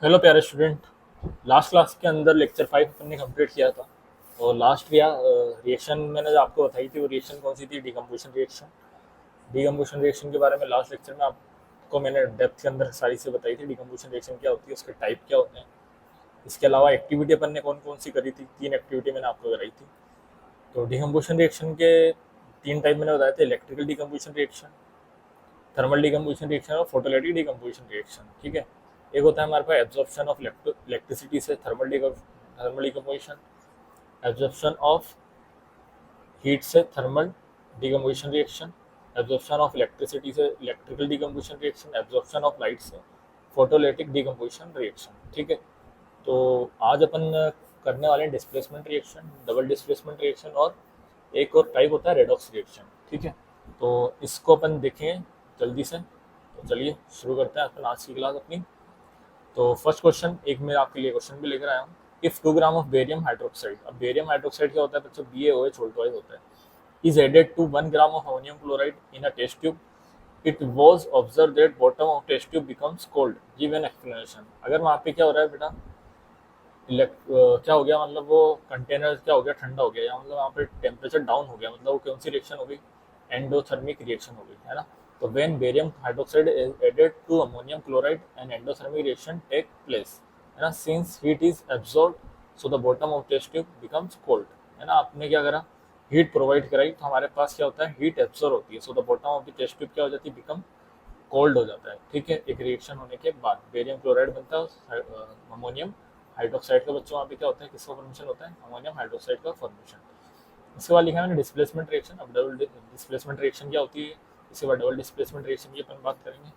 Hello प्यारे student. Last class के अंदर लेक्चर 5 अपन ने कंप्लीट किया था। और लास्ट रिएक्शन मैंने जो आपको बताई थी वो रिएक्शन कौन सी थी? Decomposition reaction. डिकम्पोजिशन रिएक्शन के बारे में लास्ट लेक्चर में आपको मैंने डेप्थ के अंदर सारी से बताई थी। डिकम्पोजिशन रिएक्शन क्या होती है, उसके टाइप क्या होते हैं। इसके अलावा एक्टिविटी अपन ने कौन कौन सी करी थी, 3 एक्टिविटी मैंने आपको कराई थी। तो डिकम्पोजिशन रिएक्शन के 3 टाइप मैंने बताए थे: electrical decomposition reaction, thermal decomposition reaction और फोटोलिटिक डिकम्पोजिशन रिएक्शन। ठीक है। एक होता है हमारे पास एब्जॉर्प्शन ऑफ इलेक्ट्रिसिटी से thermal decomposition, absorption of heat से thermal decomposition reaction, absorption of electricity से electrical decomposition reaction, absorption of light से फोटोलिटिक डिकम्पोजिशन रिएक्शन। ठीक है। तो आज अपन करने वाले हैं displacement reaction, double displacement reaction और एक और टाइप होता है रेडॉक्स रिएक्शन। ठीक है। तो इसको अपन देखें जल्दी से। तो चलिए शुरू करते हैं अपन आज की क्लास अपनी। तो फर्स्ट क्वेश्चन, एक मैं आपके लिए क्वेश्चन भी लेकर आया हूँ। If 2 gram of barium hydroxide, अब बेरियम हाइड्रोक्साइड क्या होता है बच्चों? BaOH वोल्टोइड होता है, is added to 1 gram of ammonium chloride in a test tube, it was observe that bottom of test tube becomes cold, give an explanation. अगर वहाँ पे क्या हो रहा है बेटा, क्या हो गया, मतलब वो कंटेनर क्या हो गया, ठंडा हो गया, या मतलब वहाँ पे टेम्परेचर डाउन हो गया, मतलब वो कौन सी रिएक्शन हो गई? एंडोथर्मिक रिएक्शन हो गई, है ना। तो when barium hydroxide is added to ammonium chloride and endothermic reaction take place, है ना, since heat is absorb so the bottom of test tube becomes cold, है ना। आपने क्या करा, हीट प्रोवाइड कराई, तो हमारे पास क्या होता है, हीट एब्जॉर्ब होती है, so the bottom of the test tube क्या हो जाती है, बिकम कोल्ड हो जाता है। ठीक है। एक रिएक्शन होने के बाद बेरियम क्लोराइड बनता है, अमोनियम हाइड्रोक्साइड का बच्चों वहाँ पे क्या होता है, किसका फॉर्मेशन होता है, अमोनियम हाइड्रोक्साइड का फॉर्मेशन। इसके बाद लिखा है मैंने डिस्प्लेसमेंट रिएक्शन। अब डबल डिस्प्लेसमेंट रिएक्शन क्या होती है, इसके बाद डबल डिस्प्लेसमेंट रिएक्शन की अपन बात करेंगे।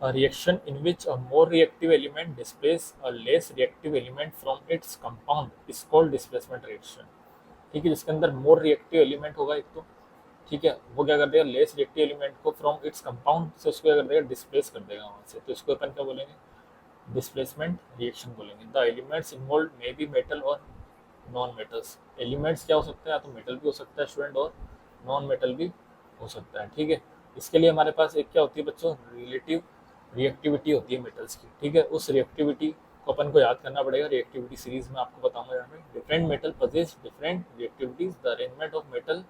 A reaction in which a more reactive element displaces a less reactive element from its compound is called displacement reaction। ठीक है। जिसके अंदर मोर रिएक्टिव एलिमेंट होगा एक तो, ठीक है, वो क्या कर देगा, लेस रिएक्टिव एलिमेंट को फ्रॉम इट्स कंपाउंड से उसको क्या कर देगा, डिस्प्लेस कर देगा वहाँ से। तो इसको अपन क्या बोलेंगे, डिस्प्लेसमेंट रिएक्शन बोलेंगे। The elements involve may be metal और नॉन मेटल्स। एलिमेंट्स क्या हो सकता है, या तो मेटल भी हो सकता है स्टूडेंट, और नॉन मेटल भी हो सकता है। ठीक है। इसके लिए हमारे पास एक क्या होती है बच्चों, रिलेटिव रिएक्टिविटी होती है मेटल्स की। ठीक है। उस रिएक्टिविटी को अपन को याद करना पड़ेगा। रिएक्टिविटी सीरीज में आपको बताऊंगा यहाँ पे। Different metal possess different reactivities, the arrangement of metal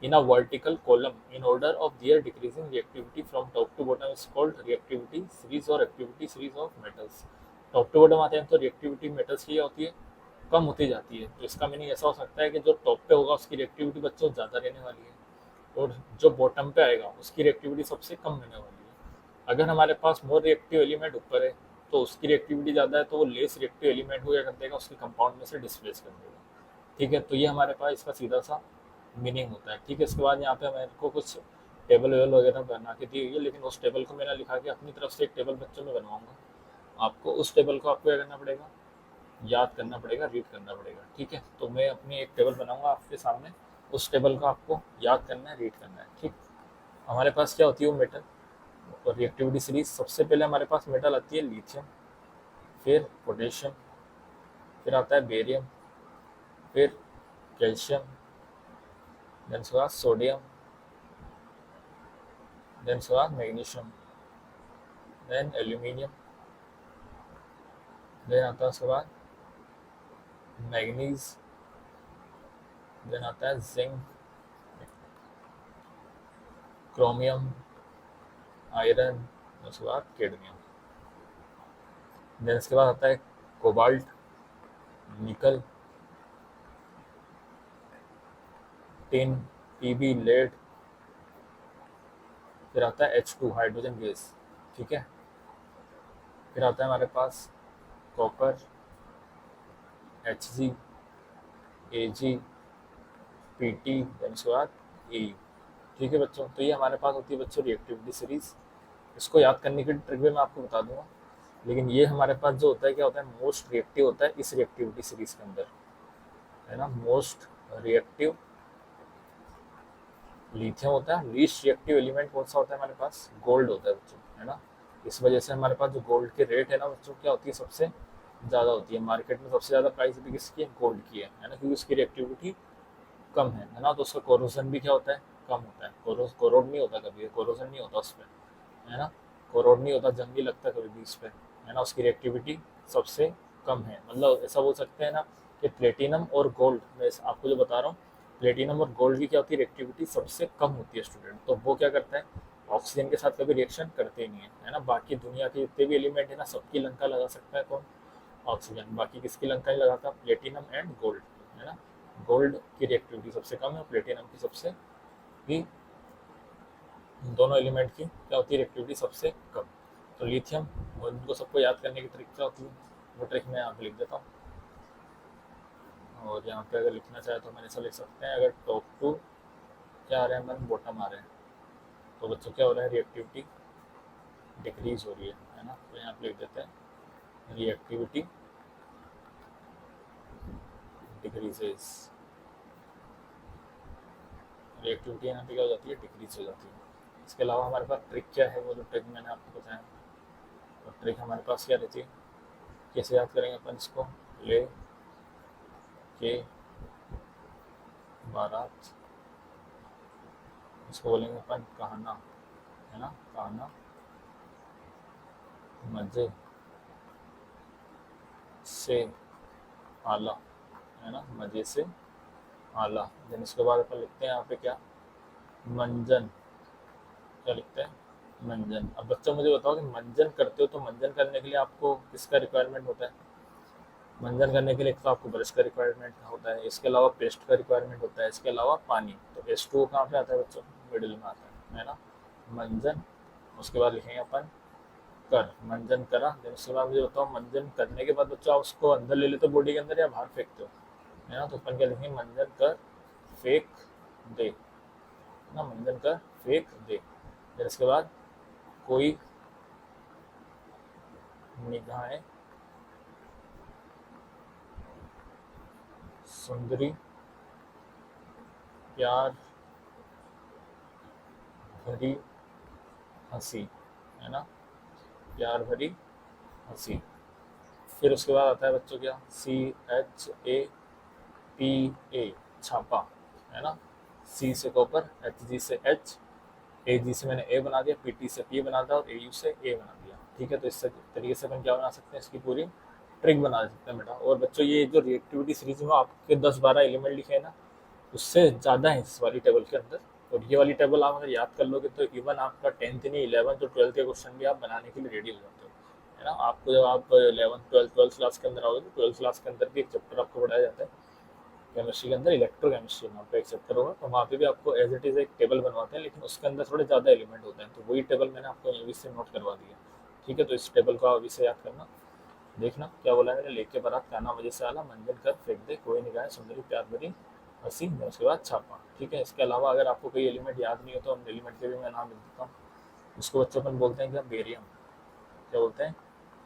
in a vertical column in order of their decreasing reactivity from top to bottom is called reactivity series or activity series of metals। Top to bottom आते हैं तो reactivity metals की होती है, कम होती जाती है। तो इसका मीनिंग ऐसा हो सकता है कि जो टॉप पे होगा उसकी रिएक्टिविटी बच्चों ज़्यादा रहने वाली है, और जो बॉटम पे आएगा उसकी रिएक्टिविटी सबसे कम रहने वाली है। अगर हमारे पास मोर रिएक्टिव एलिमेंट ऊपर है तो उसकी रिएक्टिविटी ज़्यादा है, तो वो लेस रिएक्टिव एलिमेंट को क्या कर देगा, उसके कंपाउंड में से डिस्प्लेस कर देगा। ठीक है। तो ये हमारे पास इसका सीधा सा मीनिंग होता है। ठीक है। इसके बाद यहाँ पे मेरे को कुछ टेबल वेबल वगैरह बना के दी गई है, लेकिन उस टेबल को मैंने लिखा के अपनी तरफ से एक टेबल बच्चों में बनवाऊंगा। आपको उस टेबल को आपको क्या करना पड़ेगा, याद करना पड़ेगा, रीड करना पड़ेगा। ठीक है। तो मैं अपनी एक टेबल बनाऊंगा आपके सामने, उस टेबल को आपको याद करना है, रीड करना है। ठीक। हमारे पास क्या होती है वो मेटल और रिएक्टिविटी सीरीज। सबसे पहले हमारे पास मेटल आती है लिथियम, फिर पोटेशियम, फिर आता है बेरियम, फिर कैल्शियम, देन उसके बाद सोडियम, देन उसके बाद मैग्नीशियम, देन एल्यूमिनियम, देन आता है उसके बाद मैग्नीज, देन आता है जिंक, क्रोमियम, आयरन, उसके बाद कैडमियम, देन इसके बाद आता है कोबाल्ट, निकल, टिन, टीबी, लेड, फिर आता है H2 हाइड्रोजन गैस। ठीक है। फिर आता है हमारे पास copper, Hg, Ag, Pt, then उसके बाद E। ठीक है बच्चों। तो ये हमारे पास होती है बच्चों रिएक्टिविटी सीरीज। इसको याद करने की ट्रिक भी मैं आपको बता दूंगा, लेकिन ये हमारे पास जो होता है क्या होता है, मोस्ट रिएक्टिव होता है इस रिएक्टिविटी सीरीज के अंदर, है ना। मोस्ट रिएक्टिव लिथियम होता है। लीस्ट रिएक्टिव एलिमेंट कौन सा होता है हमारे पास, गोल्ड होता है बच्चों, है ना। इस वजह से हमारे पास जो गोल्ड की रेट है ना बच्चों, क्या होती है, सबसे ज़्यादा होती है। मार्केट में सबसे ज़्यादा प्राइस भी किसकी है, गोल्ड की है ना, क्योंकि उसकी रिएक्टिविटी कम है ना। तो उसका कोरोजन भी क्या होता है, कम होता है। कोरोड नहीं होता कभी, कोरोजन नहीं होता उस पर, है ना। कोरोड नहीं होता, जंग नहीं लगता कभी भी इस पर। है ना, उसकी रिएक्टिविटी सबसे कम है। मतलब ऐसा बोल सकते हैं ना कि प्लेटिनम और गोल्ड, मैं आपको जो बता रहा हूँ, प्लेटिनम और गोल्ड की क्या होती है, रिएक्टिविटी सबसे कम होती है स्टूडेंट। तो वो क्या करता है, ऑक्सीजन के साथ कभी रिएक्शन करते ही नहीं है ना। बाकी दुनिया के जितने भी एलिमेंट है ना, सबकी लंका लगा सकता है कौन, ऑक्सीजन। बाकी किसकी लंका नहीं लगाता, प्लेटिनम एंड गोल्ड, है ना। गोल्ड की रिएक्टिविटी सबसे कम है, प्लेटिनम की सबसे भी, दोनों एलिमेंट की क्या होती है, रिएक्टिविटी सबसे कम। तो लिथियम, और इनको सबको याद करने की ट्रिक क्या होती है, वो ट्रिक मैं यहाँ पे लिख देता हूँ। और यहाँ पे अगर लिखना चाहे तो मैंने ऐसा लिख सकते हैं, अगर टॉप टू क्या आ रहे हैं, मन बॉटम आ रहे हैं, तो बच्चों क्या हो रहा है, रिएक्टिविटी डिक्रीज हो रही है ना। तो यहाँ पे लिख देते हैं रिएक्टिविटी डिक्रीजेस, रिएक्टिविटी यहाँ पे क्या हो जाती है, डिक्रीज हो जाती है। इसके अलावा हमारे पास ट्रिक क्या है, वो जो ट्रिक मैंने आपको बताया, तो ट्रिक हमारे पास क्या रहती है, कैसे याद करेंगे अपन इसको, ले के बारात, इसको बोलेंगे अपन कहना, है ना, कहना मजे से आला, है ना, मजे से आला। देन इसके बाद अपन लिखते हैं यहाँ पे क्या, मंजन, क्या लिखते हैं, मंजन। अब बच्चों मुझे बताओ कि मंजन करते हो तो मंजन करने के लिए आपको किसका रिक्वायरमेंट होता है, मंजन करने के लिए तो आपको ब्रश का रिक्वायरमेंट होता है, इसके अलावा पेस्ट का रिक्वायरमेंट होता है, इसके अलावा पानी। तो H2O कहाँ पे आता है बच्चों, मिडिल में आता है ना। मंजन, उसके बाद लिखेंगे अपन कर, मंजन करा। देन उसके बाद मुझे बताओ, मंजन करने के बाद बच्चों आप उसको अंदर ले लेते हो बॉडी के अंदर या बाहर फेंकते हो, है ना। तो अपन क्या लिखेंगे, मंजन कर फेंक दे ना, मंजन कर फेंक दे। फिर इसके बाद कोई निगाहें सुंदरी प्यार भरी हंसी, है ना, प्यार भरी हंसी। फिर उसके बाद आता है बच्चों क्या, CHAPA, छापा, है ना। C से कॉपर, HG से H, AG से मैंने A बना दिया, PT से P बना दिया और AU से A बना दिया। ठीक है, तो इस तरीके से अपन क्या बना सकते हैं, इसकी पूरी ट्रिक बना सकते हैं बेटा। और बच्चों ये जो रिएक्टिविटी सीरीज में आपके 10-12 एलिमेंट लिखे हैं ना, उससे ज़्यादा है इस वाली टेबल के अंदर। और ये वाली टेबल आप अगर याद कर लोगे तो इवन आपका 10th नहीं 11th और 12th के क्वेश्चन भी आप बनाने के लिए रेडी हो जाते हो, है ना। आपको जब आप 11th 12th क्लास के अंदर आओगे तो 12th क्लास के अंदर भी एक चैप्टर आपको पढ़ाया जाता है केमिस्ट्री के अंदर, इलेक्ट्रोकेमिस्ट्री नाम का एक चैप्टर होगा। तो वहाँ पे भी आपको एज इट इज़ एक टेबल बनवाते हैं, लेकिन उसके अंदर थोड़े ज़्यादा एलिमेंट होते हैं। तो वही टेबल मैंने आपको अभी से नोट करवा दिया। ठीक है, तो इस टेबल को अभी से याद करना। देखना क्या बोला मैंने, लेके बारात कहना वजह से आला, मंजन कर फेंक दे, कोई निगाहें सुंदरी प्यार भरी हंसी, उसके बाद छापा। ठीक है, इसके अलावा अगर आपको कोई एलिमेंट याद नहीं हो तो हम एलिमेंट के भी मैं नाम लिख देता हूँ। उसको बच्चों अपन बोलते हैं क्या, बेरियम, क्या बोलते हैं,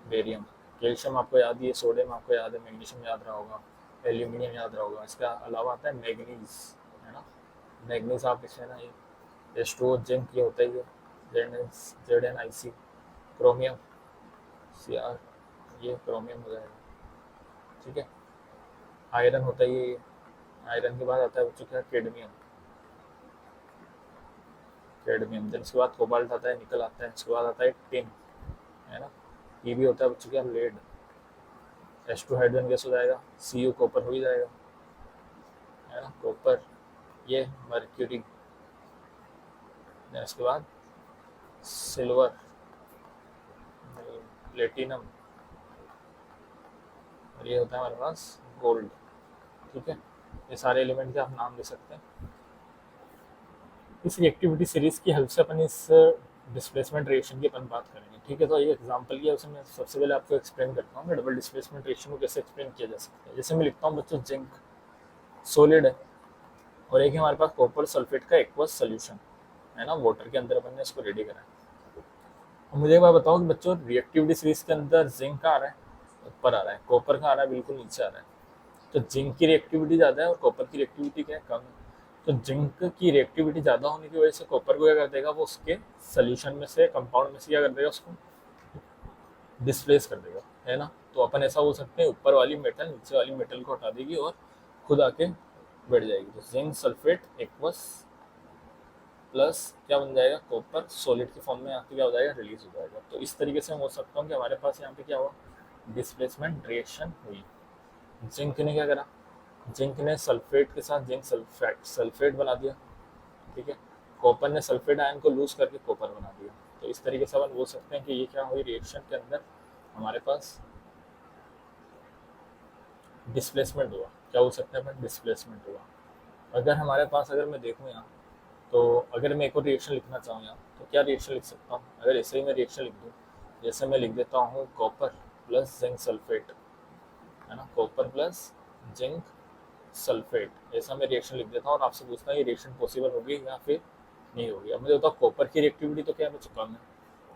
बेरियम। कैल्शियम आपको याद ही है, सोडियम आपको याद है, मैग्नीशियम याद रहा होगा, एल्यूमिनियम याद रहा होगा। इसका अलावा आता है मैग्नीज, है ना, मैग्नीज आप लिखे ना, ये H2O जिंक, ये होता ही है, ZnIC, क्रोमियम Cr, ये क्रोमियम हो जाएगा। ठीक है, आयरन होता ही है, आयरन के बाद आता है बच्चों क्या, कैडमियम, कैडमियम। देन उसके बाद कोबाल्ट आता है, निकल आता है, उसके बाद आता है टिन, है ना। ये भी होता है बच्चों क्या, लेड। H2 हाइड्रोजन गैस हो जाएगा, Cu कॉपर हो ही जाएगा, है ना, कॉपर। ये मर्क्यूरी, देन उसके बाद सिल्वर, प्लेटिनम, और ये होता है हमारे पास गोल्ड। ठीक है, ये सारे एलिमेंट के आप नाम ले सकते हैं। इस रिएक्टिविटी सीरीज की हेल्प से अपन इस डिस्प्लेसमेंट रिएक्शन की अपन बात करेंगे। ठीक है, तो ये एग्जांपल की है, उसमें सबसे पहले आपको एक्सप्लेन करता हूँ डबल डिस्प्लेसमेंट रिएक्शन को कैसे एक्सप्लेन किया जा सकता है। जैसे मैं लिखता हूँ बच्चों, जिंक सॉलिड है और एक है हमारे पास कॉपर सल्फेट का एक्वस सोल्यूशन, है ना, वाटर के अंदर अपन ने इसको रेडी करा है। अब मुझे एक बार बताओ कि बच्चों रिएक्टिविटी सीरीज के अंदर जिंक का आ रहा है, ऊपर आ रहा है, कॉपर का आ रहा है बिल्कुल नीचे आ रहा है। तो जिंक की रिएक्टिविटी ज़्यादा है और कॉपर की रिएक्टिविटी क्या है, कम है। तो जिंक की रिएक्टिविटी ज़्यादा होने की वजह से कॉपर को क्या कर देगा, वो उसके सोल्यूशन में से, कंपाउंड में से क्या कर देगा, उसको डिस्प्लेस कर देगा, है ना। तो अपन ऐसा बोल सकते हैं, ऊपर वाली मेटल नीचे वाली मेटल को हटा देगी और खुद आके बैठ जाएगी। तो जिंक सल्फेट एक्वस प्लस क्या बन जाएगा, कॉपर सॉलिड की फॉर्म में यहाँ पे क्या हो जाएगा, रिलीज हो जाएगा। तो इस तरीके से मैं बोल सकता हूँ कि हमारे पास यहाँ पे क्या हुआ, डिस्प्लेसमेंट रिएक्शन हुई। जिंक ने क्या करा, जिंक ने सल्फेट के साथ जिंक सल्फेट बना दिया, ठीक है। कॉपर ने सल्फेट आयन को लूज करके कॉपर बना दिया। तो इस तरीके से अपन बोल सकते हैं कि ये क्या हुई, रिएक्शन के अंदर हमारे पास डिस्प्लेसमेंट हुआ। क्या बोल सकते हैं अपन, डिस्प्लेसमेंट हुआ। अगर हमारे पास, अगर मैं देखूँ यहाँ, तो अगर मैं एक और रिएक्शन लिखना चाहूँ यहाँ, तो क्या रिएक्शन लिख सकता हूँ, अगर ऐसे ही मैं रिएक्शन लिख दूँ, जैसे मैं लिख देता हूँ कॉपर प्लस जिंक सल्फेट, है ना, कॉपर प्लस जिंक सल्फेट, ऐसा मैं रिएक्शन लिख देता हूँ और आपसे पूछता हूँ ये रिएक्शन पॉसिबल होगी या फिर नहीं होगी। अब मुझे बताओ कॉपर की रिएक्टिविटी तो क्या है, चुका मैं,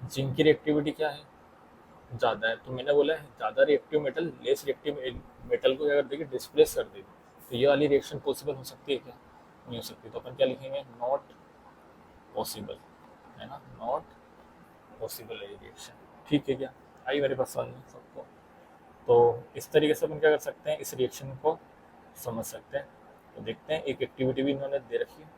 जिंक की रिएक्टिविटी क्या है, ज़्यादा है। तो मैंने बोला है ज़्यादा reactive metal less reactive metal को अगर देखिए डिस्प्लेस कर देगी, तो ये वाली रिएक्शन पॉसिबल हो सकती है क्या, नहीं हो सकती। तो अपन क्या लिखेंगे, नॉट पॉसिबल, है ना, नॉट पॉसिबल है ये रिएक्शन। ठीक है, क्या आई मेरे पास समझ में सबको। तो इस तरीके से अपन क्या कर सकते हैं, इस रिएक्शन को समझ सकते हैं। तो देखते हैं, एक एक्टिविटी भी इन्होंने दे रखी है,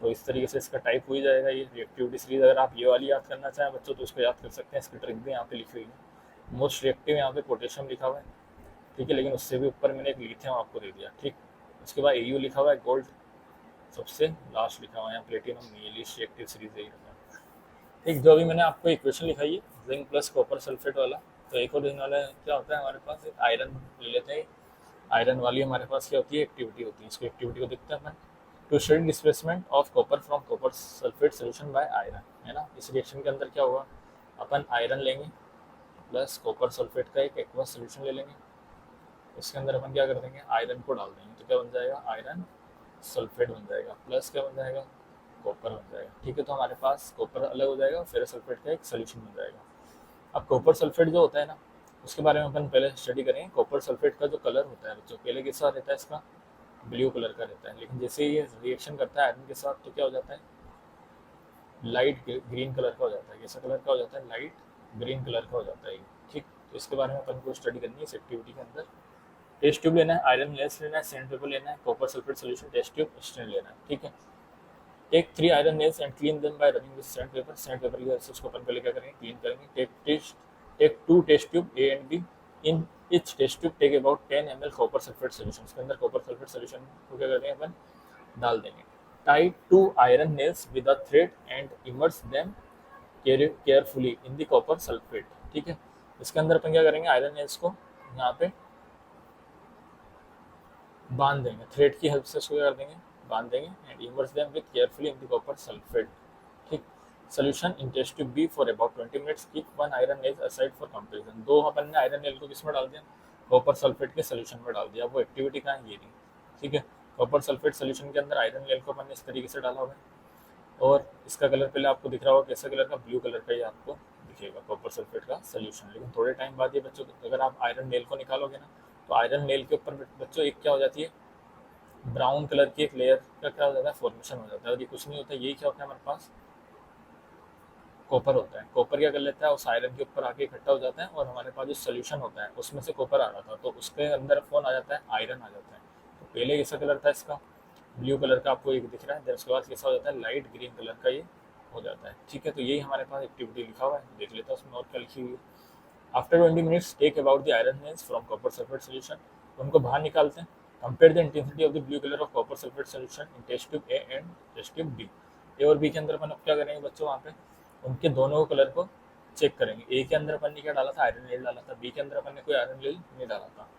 तो इस तरीके से इसका टाइप हो ही जाएगा ये रिएक्टिविटी सीरीज। अगर आप ये वाली याद करना चाहें बच्चों तो उसको याद कर सकते हैं, इसकी ट्रिक भी यहाँ पे लिखी हुई है। मोस्ट रिएक्टिव यहाँ पे पोटेशियम लिखा हुआ है, ठीक है, लेकिन उससे भी ऊपर मैंने एक लिथियम आपको दे दिया, ठीक। उसके बाद AU लिखा हुआ है, गोल्ड सबसे लास्ट लिखा हुआ है, प्लेटिनम लीस्ट रिएक्टिव सीरीज यही रखा है, ठीक। जो अभी मैंने आपको इक्वेशन लिखाई है जिंक प्लस कॉपर सल्फेट वाला, तो एक और इन्होंने क्या होता है हमारे पास, एक आयरन ले लेते हैं। आयरन वाली हमारे पास क्या होती है, एक्टिविटी होती है। इसको एक्टिविटी को देखते हैं अपन, to study displacement of copper from copper sulphate solution by iron, है ना। इस रिएक्शन के अंदर क्या होगा, अपन आयरन लेंगे प्लस कॉपर सल्फेट का एक एक्वस सोल्यूशन ले लेंगे, इसके अंदर अपन क्या कर देंगे, आयरन को डाल देंगे, तो क्या बन जाएगा, आयरन सल्फेट बन जाएगा, प्लस क्या बन जाएगा, कॉपर बन जाएगा, ठीक है। तो हमारे पास कॉपर अलग हो जाएगा, फेरस सल्फेट का एक सोल्यूशन बन जाएगा। अब कॉपर सल्फेट जो होता है ना, उसके बारे में अपन पहले स्टडी करेंगे। कॉपर सल्फेट का जो कलर होता है बच्चों, पहले कैसा रहता है, इसका ब्लू कलर का रहता है, लेकिन जैसे ये रिएक्शन करता है आयरन के साथ तो क्या हो जाता है, लाइट ग्रीन कलर का हो जाता है। कैसा कलर का हो जाता है, लाइट ग्रीन कलर का हो जाता है, ठीक। तो इसके बारे में अपन को स्टडी करनी है इस एक्टिविटी के अंदर। टेस्ट ट्यूब लेना है, आयरन लेस लेना है, सैंड पेपर लेना है, copper sulphate solution, test tube stand लेना है, ठीक है। Take 3 iron nails and clean them by running with sandpaper. Sandpaper की हेल्प से उसको अपन पहले क्या करेंगे, क्लीन करेंगे। Take 2 test tube A and B। In each test tube take about 10 ml copper sulphate solution. इसके अंदर कॉपर सल्फेट सोल्यूशन को क्या करेंगे, अपन डाल देंगे। Tie 2 iron nails with a thread and immerse them carefully in the copper sulphate, ठीक है। इसके अंदर अपन क्या करेंगे, आयरन नेल्स को यहाँ पे बांध देंगे, थ्रेड की हेल्प से उसको क्या कर देंगे, बांध देंगे, and immerse them with carefully in the copper sulphate, ठीक। Solution in test tube B for about 20 minutes. Keep 1 iron nail aside for comparison. दो अपन ने आयरन नेल को किस में डाल दिया, कॉपर सल्फेट के सोल्यूशन में डाल दिया। वो एक्टिविटी कहाँ है, ये नहीं, ठीक है। कॉपर सल्फेट सोल्यूशन के अंदर आयरन नेल को अपन ने इस तरीके से डाला हुआ है, और इसका कलर पहले आपको दिख रहा होगा कैसा कलर का, ब्लू कलर का, ये आपको दिखेगा कॉपर सल्फेट का सोल्यूशन। लेकिन थोड़े टाइम बाद ये बच्चों, अगर आप आयरन नेल को निकालोगे ना, तो आयरन नेल के ऊपर बच्चों एक क्या हो जाती है, ब्राउन कलर की एक लेयर का क्या हो जाता है, फॉर्मेशन हो जाता है। और ये कुछ नहीं होता, यही क्या होता है, हमारे पास कॉपर होता है। कॉपर क्या कर लेता है, उस आयरन के ऊपर आके इकट्ठा हो जाता है, और हमारे पास जो सोल्यूशन होता है उसमें से कॉपर आ रहा था, तो उसके अंदर कौन आ जाता है, आयरन आ जाता है। तो पहले कैसा कलर था इसका, ब्लू कलर का आपको एक दिख रहा है, देन उसके बाद कैसा हो जाता है, लाइट ग्रीन कलर का ये हो जाता है, ठीक है। तो यही हमारे पास एक्टिविटी लिखा हुआ है, देख लेता है उसमें और क्या लिखी हुई है। After 20 minutes take about the iron nails from copper sulphate solution. उनको बाहर निकालते हैं। Compare the intensity of the blue colour of copper sulphate solution in test tube A and test tube B। A और B के अंदर अपन क्या करेंगे बच्चों, वहाँ पे उनके दोनों कलर को चेक करेंगे। ए के अंदर अपन ने क्या डाला था, आयरन नेल डाला था, बी के अंदर अपन ने कोई आयरन नेल नहीं डाला था।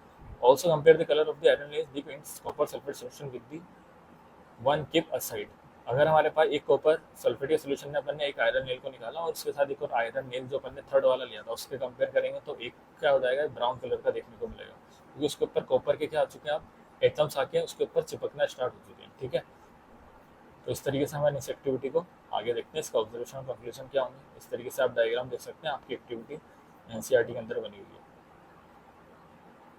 Also compare the colour of the iron nails dip in copper sulphate solution with the one keep aside. अगर हमारे पास एक कॉपर सल्फेट के सोल्यूशन में अपन ने एक आयरन नेल को निकाला और उसके साथ एक और आयरन नेल जो अपन ने थर्ड वाला लिया था उसके कंपेयर करेंगे, तो एक क्या हो जाएगा, ब्राउन कलर का देखने को मिलेगा, क्योंकि उसके ऊपर कॉपर के क्या आ चुके हैं, आप एटम्स आके उसके ऊपर चिपकना स्टार्ट हो चुके हैं, ठीक है। तो इस तरीके से हम इस एक्टिविटी को आगे देखते हैं, इसका ऑब्जर्वेशन और कंक्लूजन क्या होंगे। इस तरीके से आप डायग्राम देख सकते हैं, आपकी एक्टिविटी NCERT के अंदर बनी हुई है।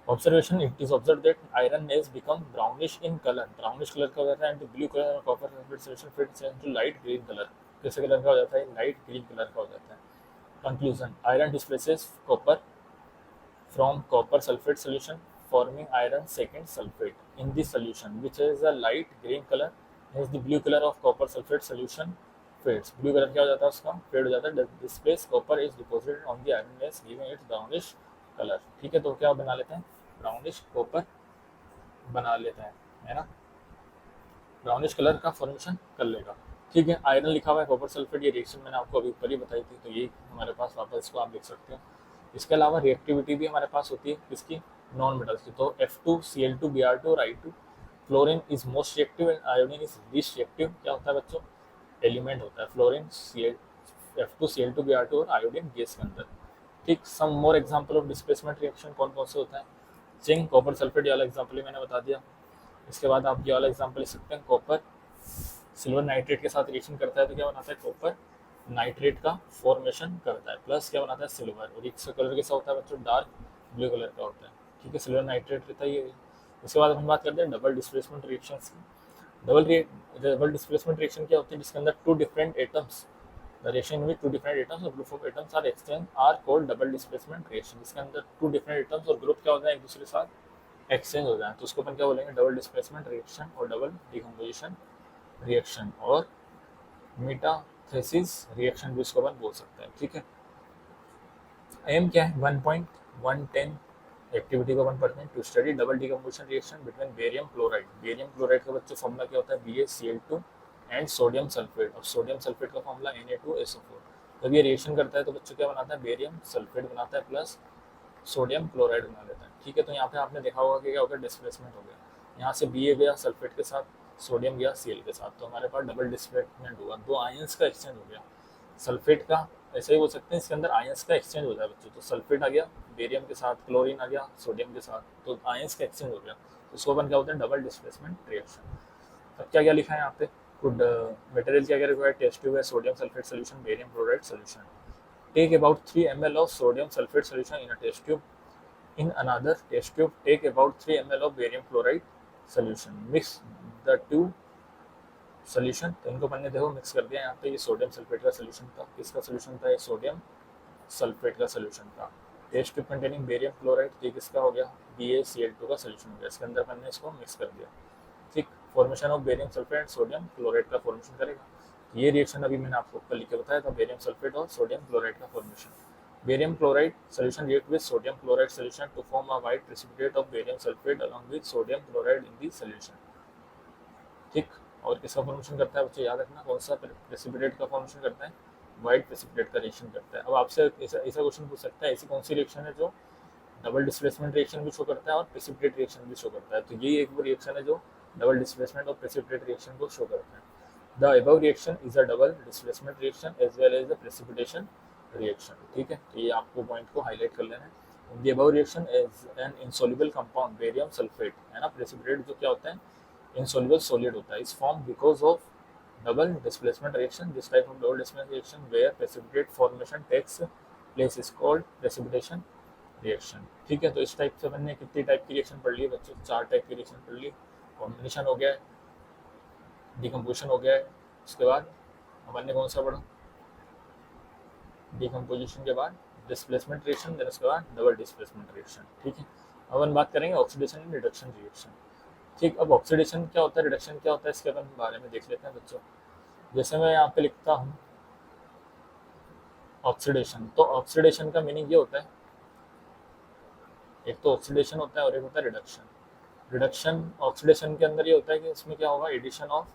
Observation: it is observed that iron nails become brownish in color. Brownish color का हो जाता है, and the blue color of copper sulfate solution fades into light green color. कैसे कलर का हो जाता है, लाइट ग्रीन कलर का हो जाता है। Conclusion: iron displaces copper from copper sulfate solution, forming iron second sulfate in the solution, which is a light green color. Hence, the blue color of copper sulfate solution fades, blue colour क्या हो जाता है उसका, fade हो जाता है। Displace copper is deposited on the iron less giving it brownish colour. ठीक है, तो क्या बना लेते हैं, ब्राउनिश कॉपर बना लेते हैं, है ना, ब्राउनिश कलर का फॉर्मेशन कर लेगा। ठीक है, आयरन लिखा हुआ है, कॉपर सल्फेट, ये रिएक्शन मैंने आपको अभी ऊपर ही बताई थी, तो ये हमारे पास वापस इसको आप लिख सकते हो। इसके अलावा रिएक्टिविटी भी हमारे पास होती है किसकी, नॉन मेटल्स की, तो F2Cl2Br2 और I2। Fluorine is most reactive and iodine is least reactive. क्या होता है बच्चों, एलिमेंट होता है फ्लोरीन, F2Cl2Br2 और आयोडीन गैस के अंदर। ठीक, some more example of displacement reaction कौन कौन से होता है, जिंक कॉपर सल्फेट, ये वाला एग्जांपल ही मैंने बता दिया। इसके बाद आप ये वाला एग्जांपल लिख सकते हैं, कॉपर सिल्वर नाइट्रेट के साथ रिएक्शन करता है तो क्या बनाता है, कॉपर नाइट्रेट का फॉर्मेशन करता है, प्लस क्या बनाता है, सिल्वर, और इसका कलर कैसा होता है बच्चों, डार्क ब्लू कलर का होता है। ठीक है, सिल्वर नाइट्रेट रहता है ये। उसके बाद हम बात करते हैं डबल डिस्प्लेसमेंट रिएक्शंस की। डबल डिस्प्लेसमेंट रिएक्शन क्या होती है, जिसके अंदर two different atoms, the reaction with two different atoms और group of atoms are exchange are called double displacement reaction. इसके अंदर टू डिफरेंट एटम्स और ग्रुप क्या होता है, एक दूसरे के साथ एक्सचेंज हो जाए, तो उसको अपन क्या बोलेंगे, डबल डिस्प्लेसमेंट रिएक्शन और डबल डिकम्पोजिशन रिएक्शन और मेटाथेसिस रिएक्शन भी इसको अपन बोल सकते हैं। ठीक है, एम क्या है, 1.110 एक्टिविटी को अपन पढ़ते हैं, to study double decomposition reaction between barium chloride. Barium chloride का बच्चों फॉर्मूला क्या होता है, BaCl2 एंड सोडियम सल्फेट। अब सोडियम सल्फेट का फॉर्मूला Na2SO4। जब ये रिएक्शन करता है तो बच्चों क्या बनाता है, बेरियम सल्फेट बनाता है प्लस सोडियम क्लोराइड बना लेता है। ठीक है, तो यहाँ पे आपने देखा होगा कि क्या होगा, डिस्प्लेसमेंट हो गया, यहाँ से Ba गया सल्फेट के साथ, सोडियम गया Cl के साथ, तो हमारे पास डबल डिस्प्लेसमेंट हुआ, दो आयंस का एक्सचेंज हो गया। सल्फेट का ऐसे ही बोल सकते हैं, इसके अंदर आयंस का एक्सचेंज हो जाए बच्चों, तो सल्फेट आ गया बेरियम के साथ, क्लोरीन आ गया सोडियम के साथ, तो आयंस का एक्सचेंज हो गया, तो इसको अपन क्या होता है, डबल डिस्प्लेसमेंट रिएक्शन। अब क्या क्या लिखा है यहाँ पे, गुड मटेरियल क्या क्या रिक्वायर्ड, टेस्ट ट्यूब है, sodium sulphate solution, barium chloride solution. Take about 3 ml of sodium sulphate solution in a test tube. In another test tube, take about 3 ml of barium chloride solution. Mix the two solution। तो इनको मैंने देखो mix कर दिया, यहाँ पे ये sodium sulphate का सोल्यूशन था, किसका सोल्यूशन था, ये सोडियम सल्फेट का सोल्यूशन था। Test tube containing barium chloride, ये किसका हो गया, BaCl2 का सोल्यूशन हो गया, इसके अंदर मैंने इसको मिक्स कर दिया। ठीक, formation of barium sulphate sodium chloride का फॉर्मेशन करेगा। ये रिएक्शन अभी मैंने आपको ऊपर लिख के बताया था, बेरियम सल्फेट और सोडियम क्लोराइड का formation. Barium chloride solution react with sodium chloride solution to form a white precipitate of barium sulfate along with sodium chloride in the solution। ठीक, और किसका फॉर्मेशन करता है बच्चों, याद रखना कौन सा प्रेसिपिटेट का फॉर्मेशन करता है, व्हाइट प्रेसिपिटेट का रिएक्शन करता है। अब आपसे ऐसा क्वेश्चन पूछ सकता है, ऐसी कौन सी रिएक्शन है जो डबल डिस्प्लेसमेंट रिएक्शन भी शो करता है और प्रेसिपिटेट रिएक्शन भी शो करता है, तो ये एक वो रिएक्शन है जो डबल डिस्प्लेसमेंट और प्रेसिपिटेट रिएक्शन को शो करता है। The above reaction is a double displacement reaction as well as the precipitation reaction. ठीक है, तो ये आपको पॉइंट को हाईलाइट कर लेना है। The above reaction is an insoluble compound barium sulphate, है ना, प्रेसिपिटेट जो क्या होता है, इनसॉल्युबल सॉलिड होता है, is form because of double displacement reaction. This type of double displacement reaction where precipitate formation takes place is called precipitation reaction. ठीक है, तो इस टाइप से मैंने कितनी टाइप की रिएक्शन पढ़ ली है बच्चों, 4 टाइप की रिएक्शन पढ़ ली। कॉम्बिनेशन हो गया है, डिकम्पोजिशन हो गया है, उसके बाद अपन ने कौन सा पढ़ा, डिकम्पोजिशन के बाद डिस्प्लेसमेंट रिएक्शन, देन उसके बाद डबल डिस्प्लेसमेंट रिएक्शन। ठीक है, अब अपन बात करेंगे ऑक्सीडेशन एंड रिडक्शन रिएक्शन। ठीक, अब ऑक्सीडेशन क्या होता है, रिडक्शन क्या होता है, इसके अपन बारे में देख लेते हैं बच्चों। जैसे मैं यहाँ पे लिखता हूँ ऑक्सीडेशन, तो ऑक्सीडेशन का मीनिंग ये होता है, एक तो ऑक्सीडेशन होता है और एक होता है रिडक्शन। रिडक्शन ऑक्सीडेशन के अंदर ये होता है कि इसमें क्या होगा, एडिशन ऑफ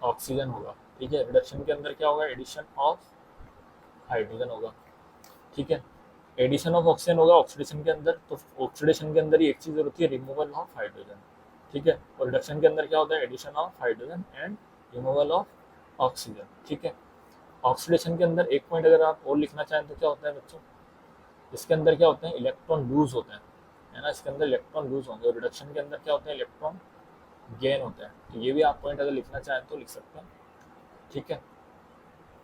ऑक्सीजन होगा। ठीक है, रिडक्शन के अंदर क्या होगा, एडिशन ऑफ हाइड्रोजन होगा। ठीक है, एडिशन ऑफ ऑक्सीजन होगा ऑक्सीडेशन के अंदर, तो ऑक्सीडेशन के अंदर ही एक चीज़ होती है, रिमूवल ऑफ हाइड्रोजन। ठीक है, और रिडक्शन के अंदर क्या होता है, addition of hydrogen and removal of oxygen. ठीक है, ऑक्सीडेशन के अंदर एक पॉइंट अगर आप और लिखना चाहें तो क्या होता है बच्चों, इसके अंदर क्या होते हैं, इलेक्ट्रॉन लूज होते हैं, है ना, इसके अंदर इलेक्ट्रॉन लूज होंगे, और रिडक्शन के अंदर क्या होते हैं, इलेक्ट्रॉन गेन होता है। तो ये भी आप पॉइंट अगर लिखना चाहें तो लिख सकते हैं। ठीक है,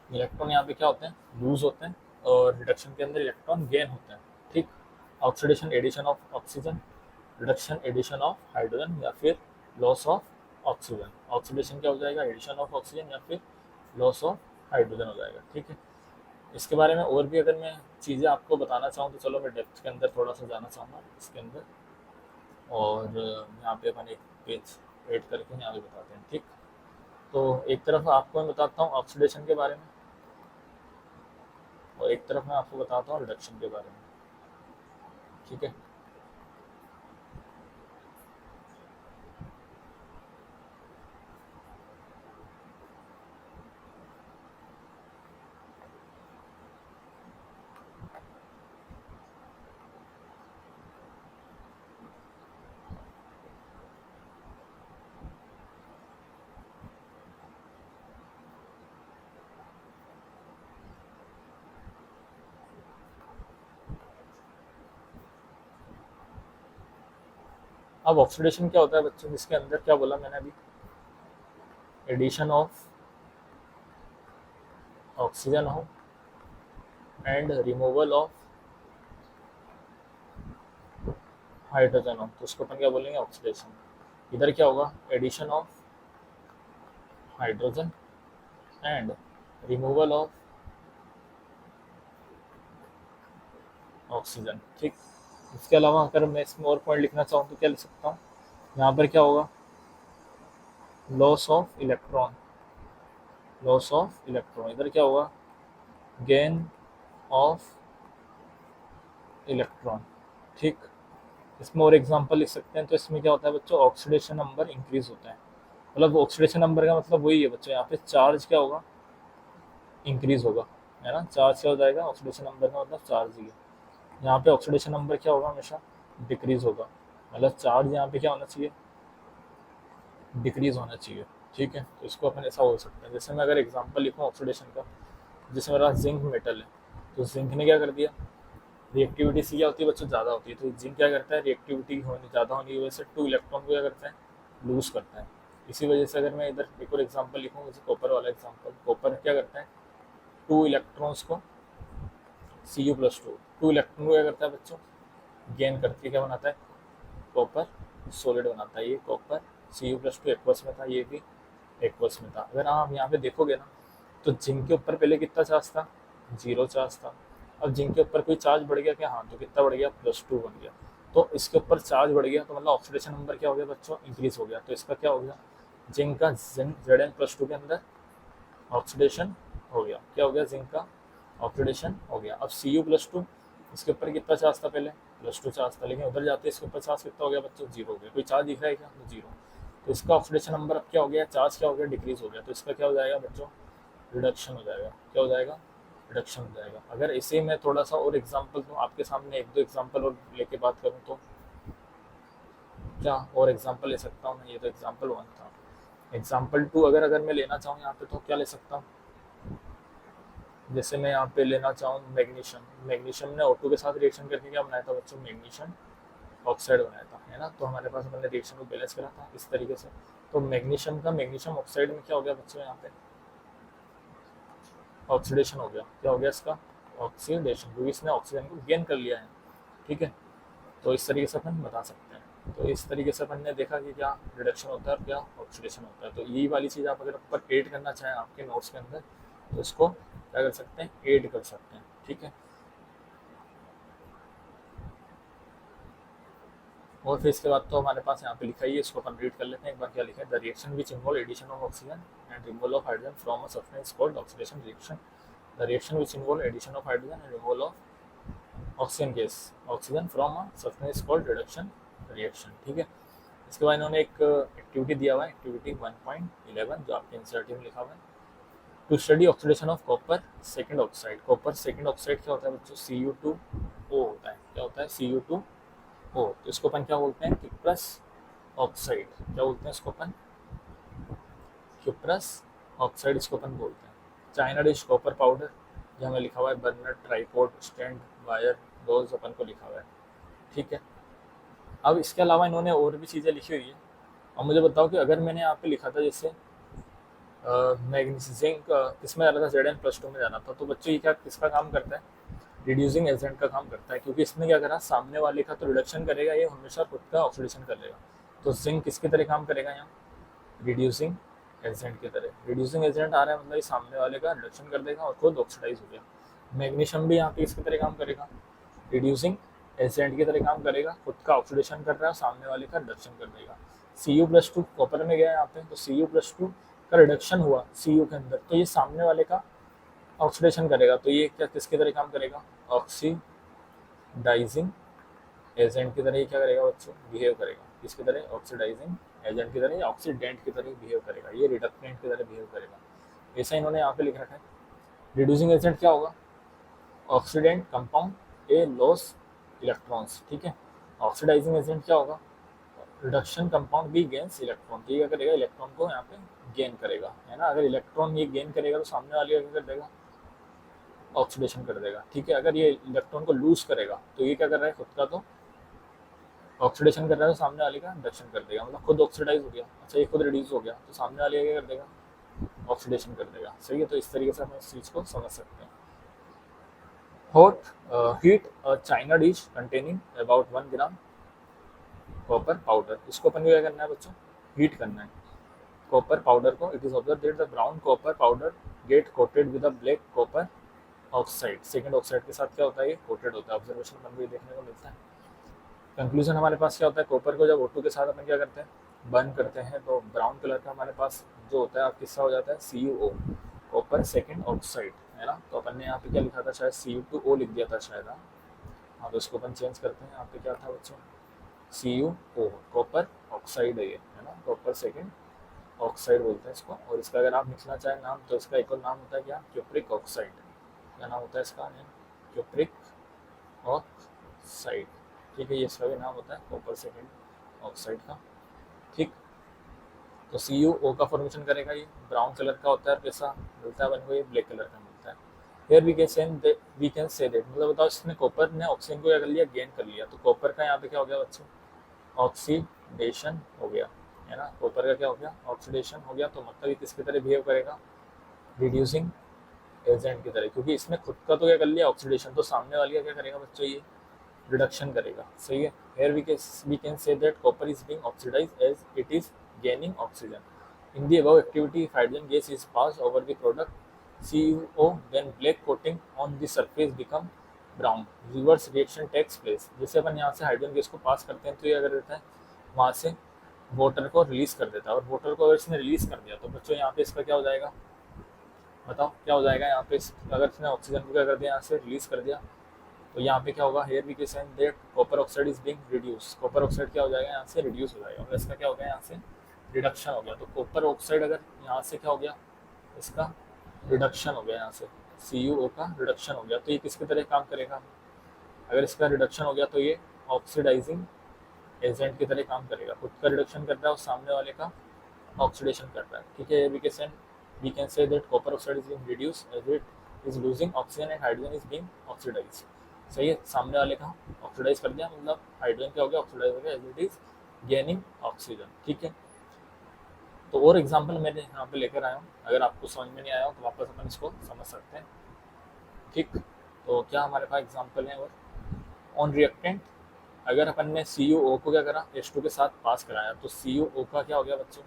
इलेक्ट्रॉन यहाँ पे क्या होते हैं, लूज होते हैं, और रिडक्शन के अंदर इलेक्ट्रॉन गेन होते हैं। ठीक, oxidation addition of oxygen, reduction addition of hydrogen या फिर लॉस ऑफ ऑक्सीजन। ऑक्सीडेशन क्या हो जाएगा, एडिशन ऑफ ऑक्सीजन या फिर लॉस ऑफ हाइड्रोजन हो जाएगा। ठीक है, इसके बारे में और भी अगर मैं चीज़ें आपको बताना चाहूँ तो चलो मैं डेप्थ के अंदर थोड़ा सा जाना चाहूँगा इसके अंदर, और यहाँ पे अपन एक पेज ऐड करके यहाँ पे बताते हैं। ठीक, तो एक तरफ आपको मैं बताता हूँ ऑक्सीडेशन के बारे में और एक तरफ मैं आपको बताता हूँ रिडक्शन के बारे में, ठीक है। अब ऑक्सीडेशन क्या होता है बच्चों, जिसके अंदर क्या बोला मैंने अभी, एडिशन ऑफ ऑक्सीजन हो एंड रिमूवल ऑफ हाइड्रोजन हो, तो उसको अपन क्या बोलेंगे, ऑक्सीडेशन। इधर क्या होगा, addition of hydrogen and removal of oxygen, ठीक। इसके अलावा अगर मैं इसमें और पॉइंट लिखना चाहूँ तो क्या लिख सकता हूँ, यहाँ पर क्या होगा, loss of electron, loss of electron. इधर क्या होगा, गेन ऑफ इलेक्ट्रॉन, ठीक। इसमें और एग्जांपल लिख सकते हैं, तो इसमें क्या होता है बच्चों, ऑक्सीडेशन नंबर इंक्रीज होता है। मतलब ऑक्सीडेशन नंबर का मतलब वही है बच्चों, यहाँ पे चार्ज क्या होगा, इंक्रीज होगा, है ना। चार्ज क्या हो जाएगा, ऑक्सीडेशन नंबर का मतलब चार्ज ही है। यहाँ पे ऑक्सीडेशन नंबर क्या होगा, हमेशा डिक्रीज होगा, मतलब चार्ज यहाँ पे क्या होना चाहिए, डिक्रीज होना चाहिए, ठीक है। तो इसको अपन ऐसा बोल सकते हैं। जैसे मैं अगर एग्जांपल लिखूँ ऑक्सीडेशन का, जैसे मेरा जिंक मेटल है, तो जिंक ने क्या कर दिया, रिएक्टिविटी सी क्या होती है बच्चों, ज़्यादा होती है। तो जिंक क्या करता है, रिएक्टिविटी होने ज़्यादा होने की वजह से 2 इलेक्ट्रॉन को क्या करता है, लूज करता है। इसी वजह से अगर मैं इधर एक और एग्जांपल लिखूँ, जैसे कॉपर वाला एग्जांपल, कॉपर क्या करता है, 2 इलेक्ट्रॉन्स को Cu+2, 2 इलेक्ट्रॉन को क्या करता है बच्चों, गेन करके क्या बनाता है, कॉपर सॉलिड बनाता है। ये कॉपर Cu+2 एक्वस में था, ये भी एक्वस में था। अगर आप यहाँ पे देखोगे ना, तो जिंक के ऊपर पहले कितना चार्ज था, 0 चार्ज था। अब जिंक के ऊपर कोई चार्ज बढ़ गया क्या, हाँ, तो कितना बढ़ गया, +2 बन गया। तो इसके ऊपर चार्ज बढ़ गया, तो मतलब ऑक्सीडेशन नंबर क्या हो गया बच्चों, इंक्रीज हो गया। तो इसका क्या हो गया, जिंक का Zn+2 के अंदर ऑक्सीडेशन हो गया। क्या हो गया, जिंक का ऑक्सीडेशन हो गया। अब Cu+2, इसके ऊपर कितना चार्ज था पहले, +2 चार्ज था, लेकिन उधर जाते इसके ऊपर चार्ज कितना हो गया बच्चों, 0 हो गया। कोई चार्ज दिख रहा है क्या, तो 0। तो इसका ऑक्सीडेशन नंबर अब क्या हो गया, चार्ज क्या हो गया, डिक्रीज हो गया। तो इसका क्या हो जाएगा बच्चों, रिडक्शन हो जाएगा। क्या हो जाएगा, रिडक्शन हो जाएगा। अगर इसे मैं थोड़ा सा और एग्जांपल दूँ आपके सामने, 1-2 एग्जांपल और लेके बात करूँ, तो क्या और एग्जांपल ले सकता हूँ मैं, ये तो एग्जांपल 1 था। एग्जांपल 2 अगर मैं लेना चाहूँ यहाँ पे, तो क्या ले सकता हूँ, जैसे मैं यहाँ पे लेना चाहूँ मैग्नीशियम। मैग्नीशियम ने O2 के साथ रिएक्शन करके क्या बनाया था बच्चों, मैग्नीशियम ऑक्साइड बनाया था, है ना। तो हमारे पास हमने रिएक्शन को बैलेंस करा था इस तरीके से। तो मैग्नीशियम का मैग्नीशियम ऑक्साइड में क्या हो गया बच्चों, यहाँ पे ऑक्सीडेशन हो गया। क्या हो गया इसका, ऑक्सीडेशन, क्योंकि इसने ऑक्सीजन को गेन कर लिया है, ठीक है। तो इस तरीके से अपन बता सकते हैं। तो इस तरीके से अपन ने देखा कि क्या रिडक्शन होता है और क्या ऑक्सीडेशन होता है। तो यही वाली चीज़ आप अगर ऊपर ऐड करना चाहें आपके नोट्स के अंदर, तो इसको क्या कर सकते हैं, ऐड कर सकते हैं, ठीक है। और फिर इसके बाद तो हमारे पास यहाँ पे लिखा ही है, इसको अपन रीड कर लेते हैं एक बार। क्या लिखा है, the reaction which involve addition of oxygen and removal of hydrogen from a substance called oxidation reaction. The reaction which involve addition of hydrogen and removal of oxygen gas oxygen from a substance called reduction reaction, ठीक है। इसके बाद इन्होंने एक activity दिया हुआ है, activity 1.11, जो आपके एनसीईआरटी में लिखा हुआ है, to study oxidation of copper second oxide. Copper second oxide क्या होता है बच्चों, Cu2O होता है। क्या होता है, Cu2O। तो इसको अपन क्या बोलते हैं, क्यूप्रस ऑक्साइड। क्या बोलते हैं इसको अपन, क्यूप्रस ऑक्साइड इसको अपन बोलते हैं। चाइना डिश कॉपर पाउडर, जो हमें लिखा हुआ है, बर्नर, ट्राईपोड, स्टैंड, वायर, रोज अपन को लिखा हुआ है, ठीक है। अब इसके अलावा इन्होंने और भी चीज़ें लिखी हुई है। अब मुझे बताओ कि अगर मैंने यहाँ पे लिखा था जैसे मैग्नीशियम जिंक किस में जाना था, Zn+2 में जाना था, तो बच्चों ये क्या किसका काम करता है, रिड्यूसिंग एजेंट का काम करता है। क्योंकि इसने क्या करा, सामने वाले का तो रिडक्शन करेगा, ये हमेशा खुद का ऑक्सीडेशन करेगा। तो जिंक किसकी तरह काम करेगा यहाँ, रिड्यूसिंग एजेंट की तरह। रिड्यूसिंग एजेंट आ रहा है मतलब ये सामने वाले का रिडक्शन कर देगा और खुद ऑक्सीडाइज हो गया। मैग्नीशियम भी यहाँ पे इसकी तरह काम करेगा, रिड्यूसिंग एजेंट की तरह काम करेगा, खुद का ऑक्सीडेशन कर रहा है, सामने वाले का रिडक्शन कर देगा। Cu+2 कॉपर में गया यहाँ पे, तो Cu+2 का रिडक्शन हुआ Cu के अंदर, तो ये सामने वाले का ऑक्सीडेशन करेगा। तो ये क्या किसकी तरह काम करेगा, ऑक्सीडाइजिंग एजेंट की तरह क्या करेगा बच्चों, बिहेव करेगा। किसकी तरह, ऑक्सीडाइजिंग एजेंट की तरह या ऑक्सीडेंट की तरह बिहेव करेगा, ये रिडक्टेंट की तरह बिहेव करेगा। ऐसा इन्होंने यहाँ पे लिख रखा है। रिड्यूसिंग एजेंट क्या होगा, oxidant compound A loss electrons, ठीक है। ऑक्सीडाइजिंग एजेंट क्या होगा, reduction compound B gains electron, ये क्या करेगा, इलेक्ट्रॉन को यहाँ पे गेन करेगा, है ना। अगर इलेक्ट्रॉन ये गेन करेगा तो सामने वाले क्या कर देगा, ऑक्सीडेशन कर देगा, ठीक है। अगर ये इलेक्ट्रॉन को लूज करेगा तो ये क्या कर रहा है, खुद का तो ऑक्सीडेशन कर रहा है, तो सामने वाले का रिडक्शन कर देगा, मतलब खुद ऑक्सीडाइज हो गया। अच्छा, ये खुद रिड्यूस हो गया तो सामने वाले क्या कर देगा, ऑक्सीडेशन कर देगा, सही है। तो इस तरीके से हम इस चीज़ को समझ सकते हैं। Hot heat China dish containing about 1 gram copper powder, इसको अपन को क्या करना है बच्चों, हीट करना है कॉपर पाउडर को। It is observe that the brown copper powder get coated with a black copper oxide, second oxide के साथ क्या होता है, ये कोटेड होता है। ऑब्जर्वेशन अपन को ये देखने को मिलता है। कंक्लूजन हमारे पास क्या होता है, कॉपर को जब O2 के साथ अपन क्या करते हैं, बर्न करते हैं, तो ब्राउन कलर का हमारे पास जो होता है, आप किसका हो जाता है, CuO, कॉपर सेकंड ऑक्साइड, है ना। तो अपन ने यहाँ पे क्या लिखा था, शायद Cu2O लिख दिया था शायद, हाँ। तो इसको अपन चेंज करते हैं, यहाँ पे क्या था बच्चों, CuO, कॉपर ऑक्साइड है ये, है ना, कॉपर सेकंड ऑक्साइड बोलते हैं इसको। और इसका अगर आप लिखना चाहें नाम, तो इसका एक और नाम होता है क्या, क्यूप्रिक ऑक्साइड। क्या नाम होता है इसका, क्यूप्रिक ऑक्साइड, ठीक है। ये इसका भी नाम होता है कॉपर सेकंड ऑक्साइड का, ठीक। तो CuO का फॉर्मेशन करेगा, ये ब्राउन कलर का होता है, कैसा मिलता है अपन को, ये ब्लैक कलर का मिलता है। Here we can say that, मतलब बताओ इसने कॉपर ने ऑक्सीजन को क्या कर लिया, गेन कर लिया। तो कॉपर का यहाँ पे क्या हो गया बच्चों, ऑक्सीडेशन हो गया, है ना। कॉपर का क्या हो गया, ऑक्सीडेशन हो गया। तो मतलब ये किसकी तरह बिहेव करेगा, रिड्यूसिंग एजेंट की तरह, क्योंकि इसने खुद का तो क्या कर लिया, ऑक्सीडेशन, तो सामने वाली का क्या करेगा बच्चों, ये रिडक्शन करेगा, सही है। here we can say that copper is being oxidized as it is gaining oxygen. In the above activity, if hydrogen gas is passed over the product CuO, then black coating on the surface become brown. Reverse reaction takes place. जैसे अपन यहाँ से hydrogen gas को पास करते हैं, तो ये अगर रहता है वहाँ से वाटर को रिलीज कर देता है, और वाटर को अगर इसने रिलीज कर दिया तो बच्चों यहाँ पे इसका क्या हो जाएगा, बताओ क्या हो जाएगा यहाँ पे। अगर इसने ऑक्सीजन को क्या कर दिया, यहाँ से रिलीज कर दिया, तो यहाँ पे क्या होगा, here we can say that copper oxide is being reduce, copper oxide क्या हो जाएगा, यहाँ से रिड्यूस हो जाएगा, और इसका क्या हो गया, यहाँ से रिडक्शन हो गया। तो कॉपर ऑक्साइड अगर यहाँ से क्या हो गया, इसका रिडक्शन हो गया, यहाँ से CuO का रिडक्शन हो गया, तो ये किसकी तरह काम करेगा, अगर इसका रिडक्शन हो गया तो ये ऑक्सीडाइजिंग एजेंट की तरह काम करेगा। खुद का रिडक्शन कर रहा है और सामने वाले का ऑक्सीडेशन कर रहा है, ठीक है। We can say that copper oxide is being reduce as it is losing oxygen and hydrogen is being oxidised, सही है। सामने वाले का ऑक्सीडाइज कर दिया, मतलब हाइड्रोजन क्या हो गया, ऑक्सीडाइज हो गया, as it is gaining oxygen, ठीक है। तो और एग्जांपल मैंने यहाँ पे लेकर आया हूँ, अगर आपको समझ में नहीं आया हो तो वापस अपन इसको समझ सकते हैं, ठीक। तो क्या हमारे पास एग्जांपल है, और ऑन रिएक्टेंट अगर अपन ने CuO को क्या करा, H2 के साथ पास कराया, तो CuO का क्या हो गया बच्चों,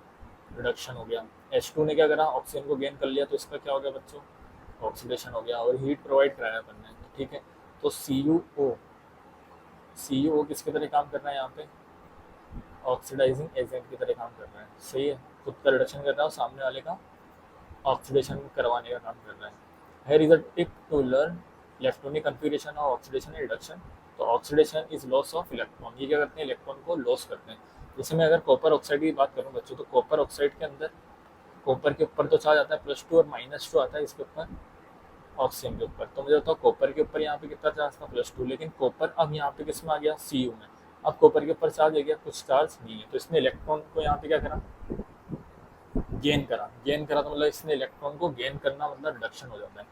रिडक्शन हो गया। H2 ने क्या करा, ऑक्सीजन को गेन कर लिया, तो इसका क्या हो गया बच्चों, ऑक्सीडेशन हो गया, और हीट प्रोवाइड कराया अपन ने, ठीक है। तो CuO किसकी तरह काम कर रहा है, यहाँ पे ऑक्सीडाइजिंग एजेंट की तरह काम कर रहा है, सही है। खुद का रिडक्शन कर रहा है और सामने वाले का ऑक्सीडेशन करवाने का काम कर रहा है। Here is a tip to learn electronic configuration of oxidation and reduction. तो oxidation is loss of electron, ये क्या करते हैं, इलेक्ट्रॉन को लॉस करते हैं। जैसे मैं अगर कॉपर ऑक्साइड की बात करूँ बच्चों, तो कॉपर ऑक्साइड के अंदर कॉपर के ऊपर तो चार्ज आता है +2 और -2 आता है इसके ऊपर, ऑक्सीजन के ऊपर। तो मुझे बताओ कॉपर के ऊपर यहाँ पे कितना चार्ज था, +2, लेकिन कॉपर अब यहाँ पे किस में आ गया, Cu में। अब कॉपर के ऊपर चार्ज आ गया, कुछ चार्ज नहीं है, तो इसने इलेक्ट्रॉन को यहाँ पे क्या करा, गेन करा तो मतलब इसने इलेक्ट्रॉन को गेन करना, मतलब रिडक्शन हो जाता है।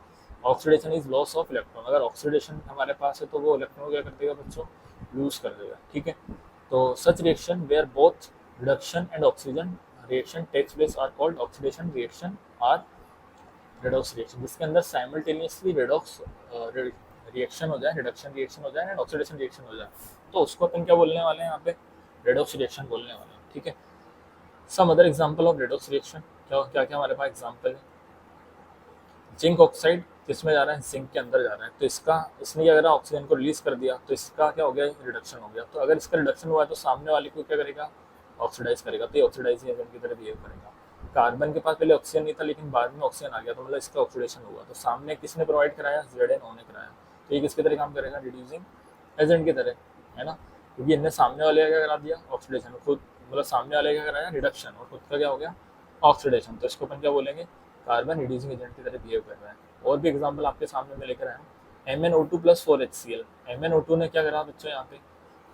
Oxidation is loss of electron, अगर ऑक्सीडेशन हमारे पास है तो वो इलेक्ट्रॉन क्या कर देगा बच्चों, लूज कर देगा, ठीक है। तो such reaction where both reduction and oxygen reaction takes place are called oxidation reaction or redox reaction, जिसके अंदर साइमल्टेनियसली रेडॉक्स रिएक्शन हो जाए, रिडक्शन रिएक्शन हो जाए एंड ऑक्सीडेशन रिएक्शन हो जाए, तो उसको अपन क्या बोलने वाले हैं यहाँ पे, रेडॉक्स रिएक्शन बोलने वाले हैं, ठीक है। Some other example of redox reaction, क्या क्या क्या हमारे पास एग्जांपल है। जिंक ऑक्साइड किसमें जा रहा है, जिंक के अंदर जा रहा है, तो इसने क्या करा, ऑक्सीजन को रिलीज कर दिया, तो इसका क्या हो गया, रिडक्शन हो गया। तो अगर इसका रिडक्शन हुआ है तो सामने वाले को क्या करेगा, ऑक्सीडाइज करेगा, तो ये ऑक्सीडाइजिंग एजेंट की तरह बिहेव करेगा। कार्बन के पास पहले ऑक्सीजन नहीं था लेकिन बाद में ऑक्सीजन आ गया, तो मतलब इसका ऑक्सीडेशन हुआ। तो सामने किसने प्रोवाइड कराया? ZnO ने कराया। तो ये किसकी तरह काम करेगा? रिड्यूसिंग एजेंट की तरह, है ना, क्योंकि इनने सामने वाले का क्या करा दिया? ऑक्सीडेशन। खुद मतलब सामने वाले का कराया रिडक्शन, और खुद का क्या हो गया? ऑक्सीडेशन। तो इसको अपन क्या बोलेंगे? कार्बन रिड्यूसिंग एजेंट की तरह बिहेव कर रहा है। और भी एग्जाम्पल आपके सामने में लेकर आया हूँ। MnO2 + 4HCl। MnO2 ने क्या करा बच्चों? यहाँ पे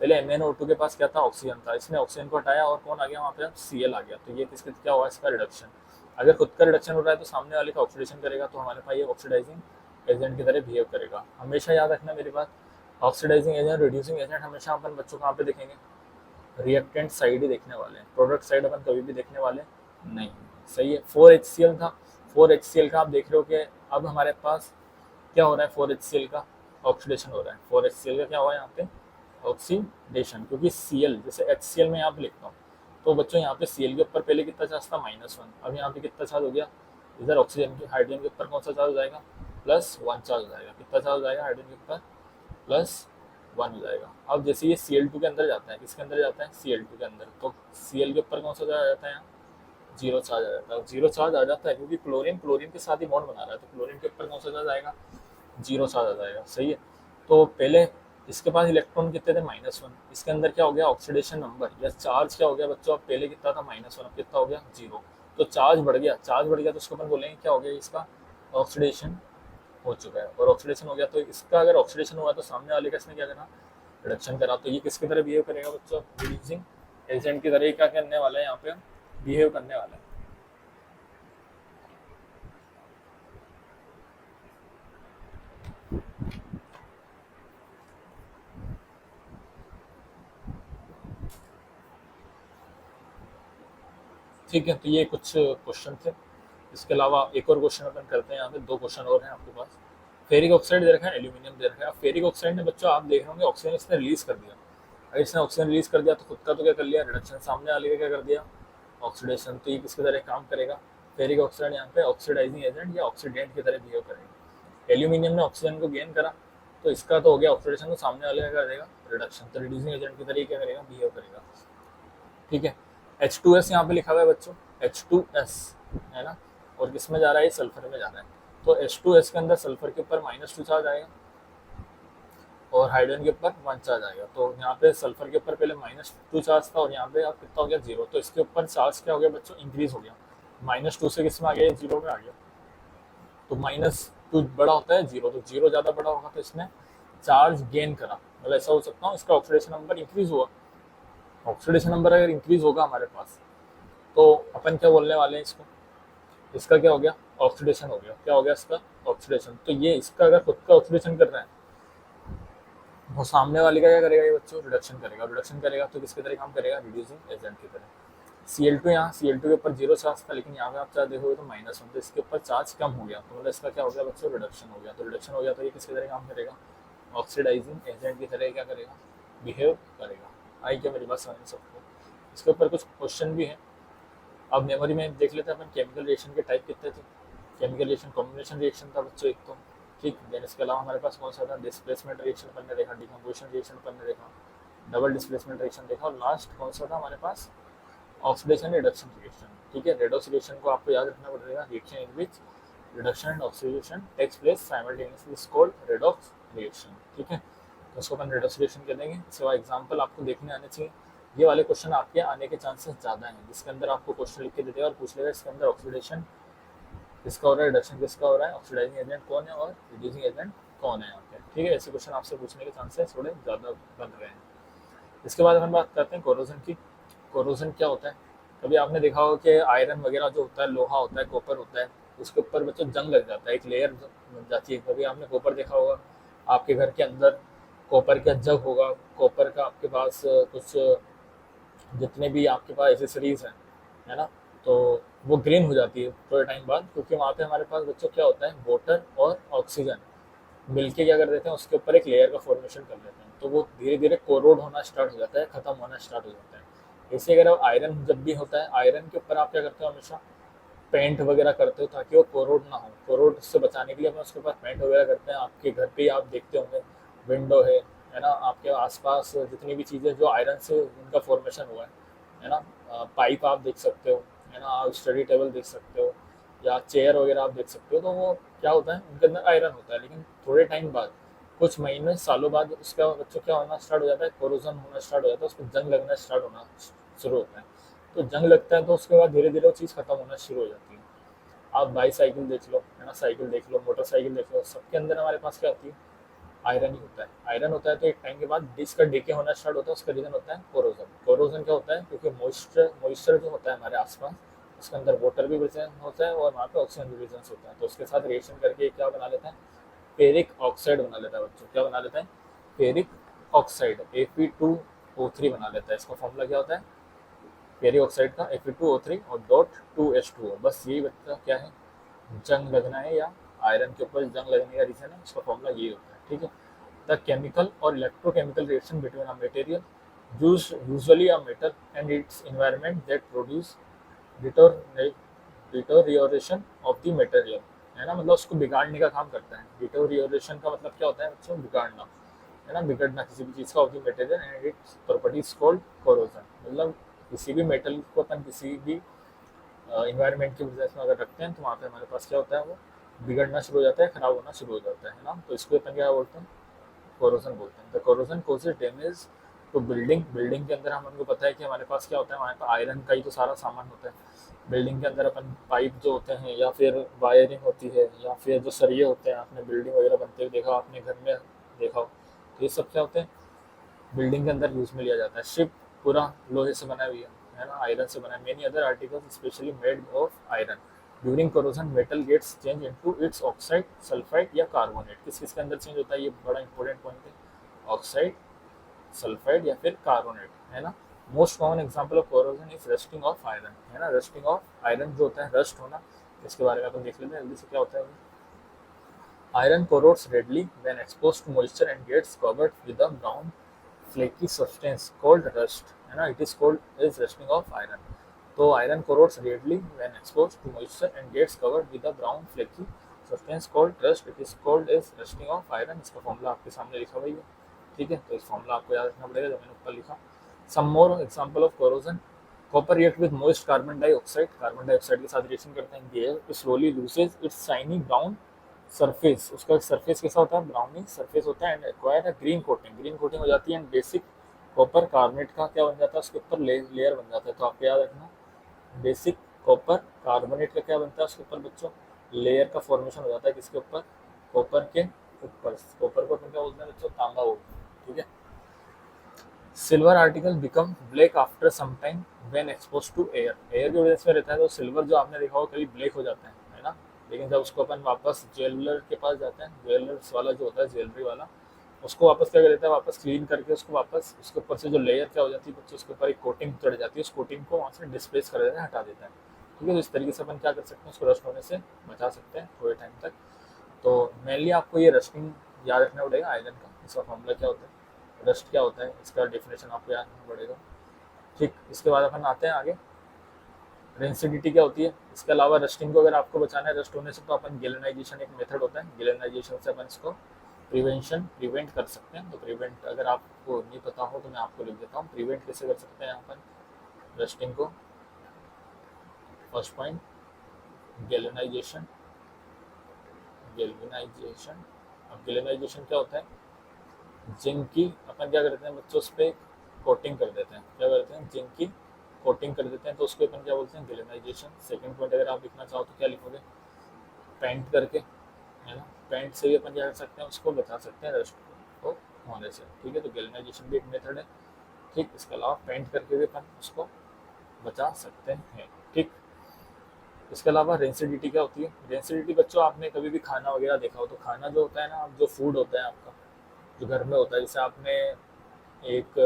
पहले MnO2 के पास क्या था? ऑक्सीजन था। इसने ऑक्सीजन को हटाया और कौन आ गया वहाँ पे? अब Cl आ गया। तो ये किसके क्या हुआ? इसका रिडक्शन। अगर खुद का रिडक्शन हो रहा है तो सामने वाले का ऑक्सीडेशन करेगा, तो हमारे पास ये ऑक्सीडाइजिंग एजेंट की तरह बिहेव करेगा। हमेशा याद रखना मेरी बात, ऑक्सीडाइजिंग एजेंट, रिड्यूसिंग एजेंट हमेशा अपन बच्चों कहाँ पे देखेंगे? रिएक्टेंट साइड ही देखने वाले हैं, प्रोडक्ट साइड अपन कभी भी देखने वाले नहीं। सही है। 4HCl था। 4HCl का आप देख रहे हो कि अब हमारे पास क्या हो रहा है? 4HCl का ऑक्सीडेशन हो रहा है। 4HCl का क्या हुआ है यहाँ पे? ऑक्सीडेशन। क्योंकि Cl जैसे HCl में यहाँ पे लिखता हूँ, तो बच्चों यहाँ पे Cl के ऊपर पहले कितना चार्ज था? -1। अब यहाँ पे कितना चार्ज हो गया? इधर ऑक्सीजन के हाइड्रोजन के ऊपर कौन सा चार्ज हो जाएगा? +1 चार्ज हो जाएगा। कितना चार्ज हो जाएगा हाइड्रोजन के ऊपर? +1 हो जाएगा। अब जैसे ये Cl2 के अंदर जाता है, किसके अंदर जाता है? Cl2 के अंदर, तो Cl के ऊपर कौन सा चार्ज आ जाता है? यहाँ 0 चार्ज आ जाता है। 0 चार्ज आ जाता है क्योंकि क्लोरीन क्लोरीन के साथ ही बॉन्ड बना रहा है, तो क्लोरीन के ऊपर कौन सा चार्ज आएगा? 0 चार्ज आ जाएगा। सही है। तो पहले इसके पास इलेक्ट्रॉन कितने थे? -1। इसके अंदर क्या हो गया? ऑक्सीडेशन नंबर या चार्ज क्या हो गया बच्चों? अब पहले कितना था? -1, अब कितना हो गया? 0। तो चार्ज बढ़ गया। चार्ज बढ़ गया तो उसको अपन बोलेंगे क्या हो गया? इसका ऑक्सीडेशन हो चुका है। और ऑक्सीडेशन हो गया तो इसका अगर ऑक्सीडेशन हुआ तो सामने वाले का इसने क्या करा? रिडक्शन करा। तो ये किसकी तरह बिहेव करेगा बच्चों? रिड्यूसिंग एजेंट की तरह क्या करने वाला है? यहाँ पे बिहेव करने वाला है। ठीक है, तो ये कुछ क्वेश्चन थे। इसके अलावा एक और क्वेश्चन अपन करते हैं। यहाँ पे 2 क्वेश्चन और हैं आपके पास। फेरिक ऑक्साइड दे रखा है, एल्यूमिनियम दे रखा है। अब फेरिक ऑक्साइड ने बच्चों आप देख रहे होंगे ऑक्सीजन इसने रिलीज कर दिया। अगर इसने ऑक्सीजन रिलीज कर दिया तो खुद का तो क्या कर लिया? रिडक्शन। सामने वाले का क्या कर दिया? ऑक्सीडेशन। तो ये किसकी तरह काम करेगा? फेरिक ऑक्साइड यहाँ पे ऑक्सीडाइजिंग एजेंट या ऑक्सीडेंट की तरह बिहेव करेगा। एल्यूमिनियम ने ऑक्सीजन को गेन करा, तो इसका तो हो गया ऑक्सीडेशन, तो सामने वाले का कर देगा रिडक्शन। तो रिड्यूसिंग एजेंट की तरह क्या करेगा? बिहेव करेगा। ठीक है। H2S यहाँ पे लिखा हुआ है बच्चों, H2S, है ना, और किस में जा रहा है? सल्फर में जा रहा है। तो H2S के अंदर सल्फर के ऊपर -2 चार्ज आएगा और हाइड्रोजन के ऊपर 1 चार्ज आएगा। तो यहाँ पे सल्फर के ऊपर पहले -2 चार्ज था और यहाँ पे अब कितना हो गया? 0। तो इसके ऊपर चार्ज क्या हो गया बच्चों? इंक्रीज हो गया। -2 से किस में आ गया? 0 में आ गया। तो -2 बड़ा होता है 0, तो 0 ज़्यादा बड़ा होगा तो इसने चार्ज गेन करा। मतलब ऐसा हो सकता है इसका ऑक्सीडेशन नंबर इंक्रीज हुआ। ऑक्सीडेशन नंबर अगर इंक्रीज होगा हमारे पास तो अपन क्या बोलने वाले हैं इसको? इसका क्या हो गया? ऑक्सीडेशन हो गया। क्या हो गया इसका? ऑक्सीडेशन। तो ये इसका अगर खुद का ऑक्सीडेशन कर रहा है वो सामने वाले का क्या करेगा? ये बच्चों रिडक्शन करेगा। रिडक्शन करेगा तो किसकी तरह काम करेगा? रिड्यूसिंग एजेंट की तरह। Cl2 यहाँ Cl2 के ऊपर 0 चार्ज था, लेकिन यहाँ पे आप चार्ज देखोगे तो -1, तो इसके ऊपर चार्ज कम हो गया। तो मतलब इसका क्या हो गया बच्चों? रिडक्शन हो गया। तो रिडक्शन हो गया तो ये किसकी तरह काम करेगा? ऑक्सीडाइजिंग एजेंट की तरह क्या करेगा? बिहेव करेगा। आई क्या मेरी बात समझ में सबको? इसके ऊपर कुछ क्वेश्चन भी हैं। अब मेमोरी में देख लेते हैं अपन केमिकल रिएक्शन के टाइप कितने थे। केमिकल रिएक्शन कॉम्बिनेशन रिएक्शन था बच्चों एक तो, ठीक। देन इसके अलावा हमारे पास कौन सा था? डिस्प्लेसमेंट रिएक्शन अपन ने देखा, डिकम्पोजिशन रिएक्शन अपन ने देखा, डबल डिस्प्लेसमेंट रिएक्शन देखा, और लास्ट कौन सा था हमारे पास? Oxidation reduction reaction. ठीक है। रेडॉक्स रिएक्शन को आपको याद रखना पड़ेगा। Reaction in which reduction and oxidation takes place simultaneously is called redox reaction. ठीक है। तो उसको अपन रेडॉक्स रिएक्शन कह देंगे। सिवा एग्जाम्पल आपको देखने आने चाहिए। ये वाले क्वेश्चन आपके आने के चांसेस ज़्यादा हैं, जिसके अंदर आपको क्वेश्चन लिख के दे देगा और पूछ लेगा इसके अंदर ऑक्सीडेशन किसका हो रहा है, रिडक्शन किसका हो रहा है, ऑक्सीडाइजिंग एजेंट कौन है और रिड्यूसिंग एजेंट कौन है यहाँ पे। ठीक है। ऐसे क्वेश्चन आपसे पूछने के चांसेस थोड़े ज़्यादा बन रहे हैं। इसके बाद हम बात करते हैं कोरोजन की। कोरोजन क्या होता है? कभी आपने देखा होगा कि आयरन वगैरह जो होता है, लोहा होता है, कॉपर होता है, उसके ऊपर बच्चों जंग लग जाता है, एक लेयर बन जाती है। कभी आपने कॉपर देखा होगा, आपके घर के अंदर कॉपर का जग होगा, कॉपर का आपके पास कुछ जितने भी आपके पास एसेसरीज हैं, है ना, तो वो ग्रीन हो जाती है थोड़े टाइम बाद, क्योंकि वहाँ पे हमारे पास बच्चों क्या होता है? वाटर और ऑक्सीजन मिलके क्या कर देते हैं? उसके ऊपर एक लेयर का फॉर्मेशन कर लेते हैं, तो वो धीरे धीरे कोरोड होना स्टार्ट हो जाता है, खत्म होना स्टार्ट हो जाता है। ऐसे अगर आप आयरन जब भी होता है, आयरन के ऊपर आप क्या करते हो? हमेशा पेंट वगैरह करते हो ताकि वो कोरोड ना हो। कोरोड से बचाने के लिए अपन उसके ऊपर पेंट वगैरह करते हैं। आपके घर पे आप देखते होंगे विंडो है ना, आपके आसपास जितनी भी चीज़ें जो आयरन से उनका फॉर्मेशन हुआ है ना, पाइप आप देख सकते हो, है ना, आप स्टडी टेबल देख सकते हो या चेयर वगैरह आप देख सकते हो, तो वो क्या होता है, उनके अंदर आयरन होता है, लेकिन थोड़े टाइम बाद, कुछ महीने सालों बाद उसका बच्चों क्या होना स्टार्ट हो जाता है, कोरोजन होना स्टार्ट हो जाता है, उसको जंग लगना स्टार्ट होना शुरू होता है। तो जंग लगता है तो उसके बाद धीरे धीरे वो चीज़ खत्म होना शुरू हो जाती है। आप बाईसाइकिल देख लो, है ना, साइकिल देख लो, मोटरसाइकिल देख लो, सबके अंदर हमारे पास क्या होती है, आयरन ही होता है। आयरन होता है तो एक टाइम के बाद डिस्क का डीके होना स्टार्ट होता है, उसका रीजन होता है कोरोजन। कोरोजन क्या होता है, क्योंकि मॉइस्चर मॉइस्चर जो होता है हमारे आसपास, उसके अंदर वाटर भी प्रेजेंट होता है और वहाँ पे ऑक्सीजन भी प्रेजेंस होता है, तो उसके साथ रिएक्शन करके क्या बना लेता है, फेरिक ऑक्साइड बना लेता है बच्चों। क्या बना लेता है, फेरिक ऑक्साइड, Fe2O3 बना लेता है। इसका फॉर्मूला क्या होता है, फेरिक ऑक्साइड का Fe2O3 और डॉट 2H2O। बस यही बच्चा क्या है, जंग लगना है या आयरन के ऊपर जंग लगने का रीजन है, उसका फॉर्मूला ये होता है। ठीक है, द केमिकल और electrochemical reaction between a material usually a metal and its environment that produce deterioration of the material, है ना, मतलब उसको बिगाड़ने का काम करता है। डिटोरियोरेशन का मतलब क्या होता है बच्चों, बिगाड़ना, है ना, बिगड़ना किसी भी चीज़ का, of the material and its properties called corrosion. मतलब किसी भी मेटल को अपन किसी भी इन्वायरमेंट की वजह से अगर रखते हैं तो वहाँ पे हमारे पास क्या होता है, वो बिगड़ना शुरू हो जाता है, खराब होना शुरू हो जाता है ना, तो इसको अपन क्या बोलते हैं, कोरोजन बोलते हैं। द कोरोजन कोजेज डैमेज तो बिल्डिंग, बिल्डिंग के अंदर हमको पता है कि हमारे पास क्या होता है, हमारे पास आयरन का ही तो सारा सामान होता है। बिल्डिंग के अंदर अपन पाइप जो होते हैं या फिर वायरिंग होती है या फिर जो सरिये होते हैं, आपने बिल्डिंग वगैरह बनते हुए देखा, आपने घर में देखा हो, तो ये सब क्या होते हैं, बिल्डिंग के अंदर यूज में लिया जाता है। शिप पूरा लोहे से बना हुई है ना, आयरन से बना है। Many other articles specially made of iron. During corrosion metal gets change into its oxide, sulphide या कार्बोनेट। किस किस के अंदर चेंज होता है, ये बड़ा इंपॉर्टेंट पॉइंट है, ऑक्साइड, सल्फाइड या फिर कार्बोनेट, है ना। Most common example of corrosion is rusting of iron, है ना, रस्टिंग ऑफ आयरन जो होता है, रस्ट होना, इसके बारे में अपन देख लेते हैं जल्दी से क्या होता है। Iron corrodes readily when exposed to moisture and gets covered with a brown flaky substance called rust, है ना, it is called is rusting of iron। तो iron corrodes readily when exposed to moisture and gets covered with a brown flaky substance called rust, it is called is rusting of iron। इसका formula आपके सामने लिखा हुआ है, ठीक है, तो इस फॉर्मूला आपको याद रखना पड़ेगा जो मैंने ऊपर लिखा। Some more example of corrosion, copper react with moist carbon dioxide, carbon dioxide के साथ रिएक्शन करते हैं, गेयर slowly loses its shiny brown surface, उसका सरफेस कैसा होता है, ब्राउनिश सरफेस होता है, एंड एक्वायर है ग्रीन कोटिंग, ग्रीन कोटिंग हो जाती है, एंड बेसिक कॉपर कार्बोनेट का क्या बन जाता है, उसके ऊपर लेयर बन जाता है। तो आपको याद रखना, बेसिक कॉपर कार्बोनेट का क्या बनता है, उसके ऊपर बच्चों लेयर का फॉर्मेशन हो जाता है, किसके ऊपर, कॉपर के ऊपर। कॉपर को अपन क्या बोलते हैं बच्चों, तांबा बोलते हैं, ठीक है। Silver article become black after some time when expose to air, air की वजह से रहता है, तो सिल्वर जो आपने देखा हो कभी ब्लैक हो जाता है ना, लेकिन जब उसको अपन वापस ज्वेलर के पास जाते हैं, ज्वेलर्स वाला जो होता है, ज्वेलरी वाला, उसको वापस क्या कर देता है, वापस क्लीन करके उसको वापस उसके ऊपर से जो लेयर क्या हो जाती है बच्चों, उसके ऊपर एक कोटिंग चढ़ जाती है, उस कोटिंग को वहाँ से डिस्प्लेस कर देता है, हटा देता है, ठीक है। तो इस तरीके से अपन क्या कर सकते हैं, उसको रस्ट होने से बचा सकते हैं थोड़े टाइम तक। तो मेनली आपको ये रस्टिंग याद रखना पड़ेगा आयरन का, इसका फॉर्मूला क्या होता है, रस्ट क्या होता है, इसका डेफिनेशन आपको याद रखना पड़ेगा, ठीक। इसके बाद अपन आते हैं आगे, रेंसिडिटी क्या होती है। इसके अलावा रस्टिंग को अगर आपको बचाना है रस्ट होने से, तो अपन गैल्वेनाइजेशन एक मेथड होता है, गैल्वेनाइजेशन से अपन इसको प्रिवेंट कर सकते हैं। तो प्रिवेंट अगर आपको नहीं पता हो तो मैं आपको लिख देता हूँ, प्रिवेंट कैसे कर सकते हैं अपन रस्टिंग को। First point, galvanisation, galvanisation. अब गैल्वेनाइजेशन क्या होता है, जिंक की अपन क्या करते हैं बच्चों, उस पर कोटिंग कर देते हैं, क्या करते हैं, जिंक की कोटिंग कर देते हैं, तो उसको अपन क्या बोलते हैं, गैल्वेनाइजेशन। सेकंड पॉइंट अगर आप लिखना चाहो तो क्या लिखोगे, पेंट करके, है ना, पेंट से भी अपन क्या कर सकते हैं, उसको बचा सकते हैं रस्ट को होने से, ठीक है। तो गैल्वेनाइजेशन भी एक मेथड है, ठीक। इसके अलावा पेंट करके भी अपन उसको बचा सकते हैं, ठीक। इसके अलावा रेंसिडिटी क्या होती है, रेंसिडिटी बच्चों आपने कभी भी खाना वगैरह देखा हो, तो खाना जो होता है ना, जो फूड होता है आपका जो घर में होता है, जैसे आपने एक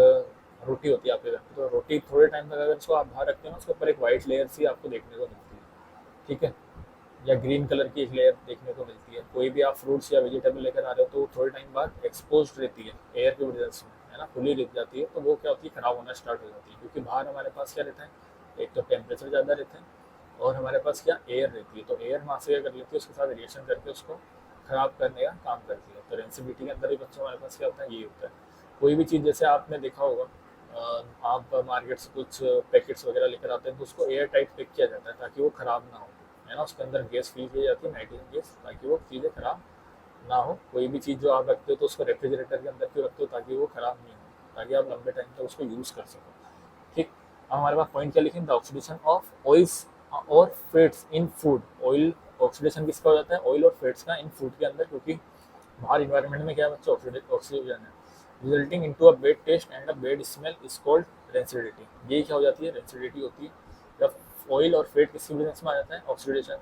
रोटी होती है आपके घर में, तो रोटी थोड़े टाइम तक अगर उसको आप बाहर रखते हो ना, उसके ऊपर एक वाइट लेयर सी आपको देखने को मिलती है, ठीक है, या ग्रीन कलर की एक लेयर देखने को मिलती है। कोई भी आप फ्रूट्स या वेजिटेबल लेकर आ रहे हो तो थोड़े टाइम बाद एक्सपोज रहती है एयर की वजह से, है ना, खुली रह जाती है, तो वो क्या होती है, खराब होना स्टार्ट हो जाती है, क्योंकि बाहर हमारे पास क्या रहता है, एक तो टेम्परेचर ज़्यादा रहता है और हमारे पास क्या एयर रहती है, तो एयर वहाँ से क्या कर लेती है, उसके साथ रिएक्शन करके उसको खराब करने का काम करती है। तो रेंसिडिटी के अंदर ही बच्चों हमारे पास क्या होता है, ये होता है। कोई भी चीज़ जैसे आपने देखा होगा आप मार्केट से कुछ पैकेट्स वगैरह लेकर आते हैं तो उसको एयर टाइट पैक किया जाता है ताकि वो ख़राब ना हो, है ना। उसके अंदर गैस फिल की जाती है, नाइट्रोजन गैस, ताकि वो चीज़ें ख़राब ना हो। कोई भी चीज़ जो आप रखते हो तो उसको रेफ्रिजरेटर के अंदर क्यों रखते हो, ताकि वो ख़राब नहीं हो, ताकि आप लंबे टाइम तक उसको यूज़ कर सको। ठीक। अब हमारे पास पॉइंट क्या लिखें, द ऑक्सीडेशन ऑफ ऑयल्स और फैट्स इन फूड। ऑयल ऑक्सीडेशन किसका हो जाता है, ऑयल और फैट्स का इन फूड के अंदर, क्योंकि बाहर इन्वायरमेंट में क्या है बच्चों, ऑक्सीजन है। Resulting into a bad taste and a bad smell is called rancidity. ये क्या हो जाती है, रेंसिडिटी होती है जब ऑयल और फैट किसकी प्रेजेंस में आ जाता है, ऑक्सीजन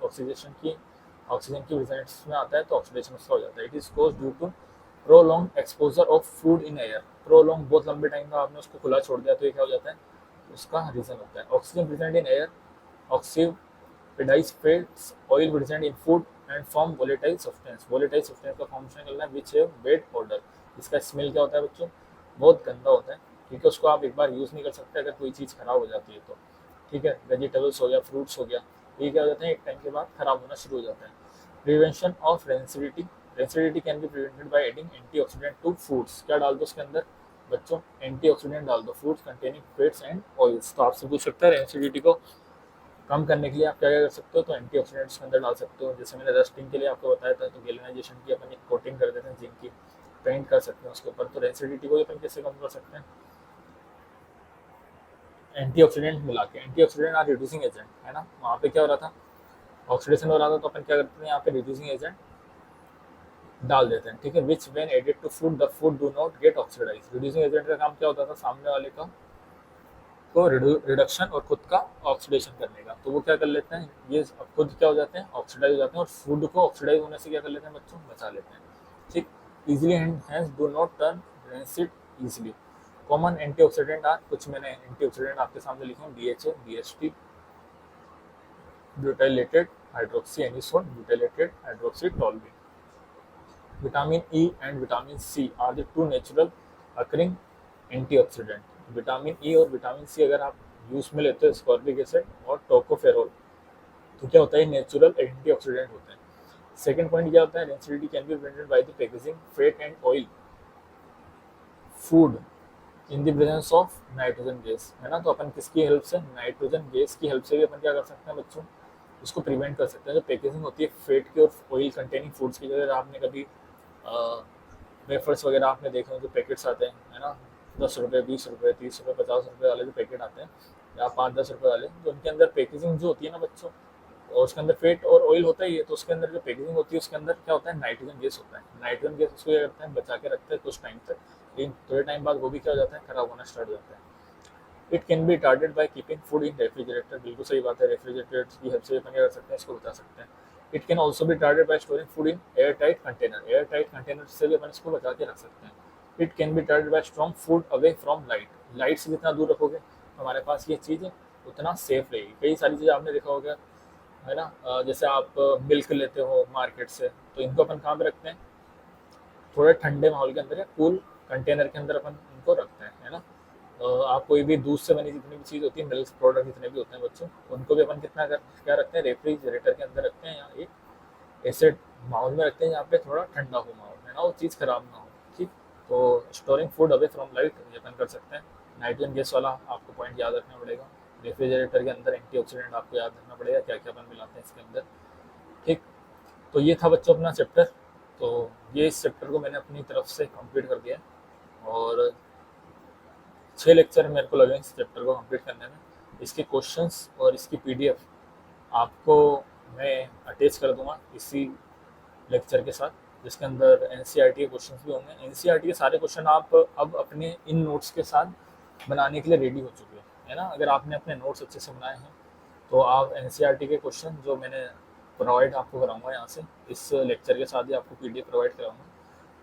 की प्रेजेंस में आता है तो ऑक्सीडेशन उसका हो जाता है। It is cause due to prolong exposure of food in air. Prolong बहुत लंबे टाइम का आपने उसको खुला छोड़ दिया तो ये क्या हो जाता है, उसका रीजन होता है। Oxygen present in air oxidized fats, oil present in food and form volatile substance। volatile substance का फॉर्मेशन करना है which have bad odor। इसका स्मेल क्या होता है बच्चों, बहुत गंदा होता है, क्योंकि उसको आप एक बार यूज़ नहीं कर सकते अगर कोई चीज़ खराब हो जाती है तो। ठीक है, वेजिटेबल्स हो गया, फ्रूट्स हो गया, ये क्या हो जाते हैं, एक टाइम के बाद खराब होना शुरू हो जाता है। Prevention of rancidity. Rancidity can be prevented by adding antioxidant to foods. क्या डाल दो उसके अंदर बच्चों, एंटीऑक्सीडेंट डाल दो, foods containing fats and oils. तो आपसे पूछ सकता है रेंसिडिटी को कम करने के लिए आप क्या क्या कर सकते हो, तो एंटीऑक्सीडेंट्स के अंदर डाल सकते हो। जैसे मैंने रस्टिंग के लिए आपको बताया था, तो गैल्वेनाइजेशन की अपन एक कोटिंग कर देते हैं जिंक की, पेंट कर सकते हैं उसके ऊपर। तो रेसिडिटी को अपन कैसे कम कर सकते हैं, एंटीऑक्सीडेंट मिला के। एंटीऑक्सीडेंट आर रिड्यूसिंग एजेंट, है ना। वहाँ पे क्या हो रहा था, ऑक्सीडेशन हो रहा था, तो अपन क्या करते हैं यहाँ पे रिड्यूसिंग एजेंट डाल देते हैं। ठीक है, which when added to food the food do not get oxidise. Reducing agent का काम क्या होता था, सामने वाले का को रिडक्शन और खुद का ऑक्सीडेशन करने का। तो वो क्या कर लेते हैं, ये खुद क्या हो जाते हैं, ऑक्सीडाइज हो जाते हैं, और फूड को ऑक्सीडाइज होने से क्या कर लेते हैं बच्चों, बचा लेते हैं। ठीक। Easily and hence do not turn rancid easily. Common antioxidant are, कुछ मैंने एंटीऑक्सीडेंट आपके सामने लिखे हैं, DHA, DHT, butylated hydroxy anisole, butylated hydroxy toluene. Vitamin E and vitamin C are the two natural occurring antioxidant. Vitamin E और vitamin सी अगर आप use में लेते हो, स्कॉर्बिक एसिड और टोकोफेरोल, तो क्या होता है, नेचुरल एंटीऑक्सीडेंट होते हैं। सेकंड पॉइंट क्या होता है, rancidity can be prevented by the packaging fat and oil food in the presence of nitrogen gas, है ना। तो अपन किसकी हेल्प से, नाइट्रोजन गैस की हेल्प से भी अपन क्या कर सकते हैं बच्चों, उसको प्रिवेंट कर सकते हैं। जो पैकेजिंग होती है फैट की और ऑयल कंटेनिंग फूड्स की, जगह आपने कभी वेफर्स वगैरह आपने देखे हो, जो पैकेट्स आते हैं, है ना, 10 रुपये, 20 रुपये, 30 रुपये, 50 रुपये वाले जो पैकेट आते हैं, या 5-10 रुपये वाले, तो उनके अंदर पैकेजिंग जो होती है ना बच्चों, और उसके अंदर फैट और ऑयल होता ही है, तो उसके अंदर जो पैकेजिंग होती है उसके अंदर क्या होता है, नाइट्रोजन गैस होता है। नाइट्रोजन गैस उसको क्या करते हैं, बचा के रखते हैं कुछ टाइम तक, लेकिन थोड़े टाइम बाद वो भी क्या हो जाता है, खराब होना स्टार्ट हो जाता है। It can be retarded by keeping food in refrigerator. बिल्कुल सही बात है, रेफ्रिजरेटर की हेल्प से अपन क्या कर सकते हैं, इसको बचा सकते हैं। It can also be retarded bye storing food in air tight container. Air tight container से भी अपन इसको बचा के रख सकते हैं। It can be retarded bye strong food away from light. Light से जितना दूर रखोगे तो हमारे पास ये चीज़ उतना सेफ रहेगी। कई सारी चीज़ें आपने देखा होगा, है ना, जैसे आप मिल्क लेते हो मार्केट से, तो इनको अपन कहाँ पे रखते हैं, थोड़े ठंडे माहौल के अंदर या कूल कंटेनर के अंदर अपन इनको रखते हैं, है ना। आप कोई भी दूध से बनी जितनी भी चीज़ होती है, मिल्क प्रोडक्ट जितने भी होते हैं बच्चों, उनको भी अपन कितना क्या रखते हैं, रेफ्रिजरेटर के अंदर रखते हैं, या एक ऐसे माहौल में रखते हैं जहाँ पे थोड़ा ठंडा हो माहौल, है ना, वो चीज़ खराब ना हो। ठीक। तो storing food away from light ये अपन कर सकते हैं। नाइट्रोजन गैस वाला आपको पॉइंट याद रखना पड़ेगा। रेफ्रिजरेटर के अंदर एंटीऑक्सीडेंट आपको याद रखना पड़ेगा, क्या क्या अपन मिलाते हैं इसके अंदर। ठीक। तो ये था बच्चों अपना चैप्टर। तो ये इस चैप्टर को मैंने अपनी तरफ से कंप्लीट कर दिया, और 6 लेक्चर मेरे को लगे इस चैप्टर को कंप्लीट करने में। इसके क्वेश्चंस और इसकी PDF आपको मैं अटैच कर दूंगा इसी लेक्चर के साथ, जिसके अंदर NCERT के क्वेश्चंस भी होंगे। NCERT के सारे क्वेश्चन आप अब अपने इन नोट्स के साथ बनाने के लिए रेडी हो चुके हैं, है ना। अगर आपने अपने नोट्स अच्छे से बनाए हैं तो आप NCERT के क्वेश्चन जो मैंने प्रोवाइड आपको कराऊंगा यहाँ से, इस लेक्चर के साथ ही आपको PDF प्रोवाइड कराऊंगा,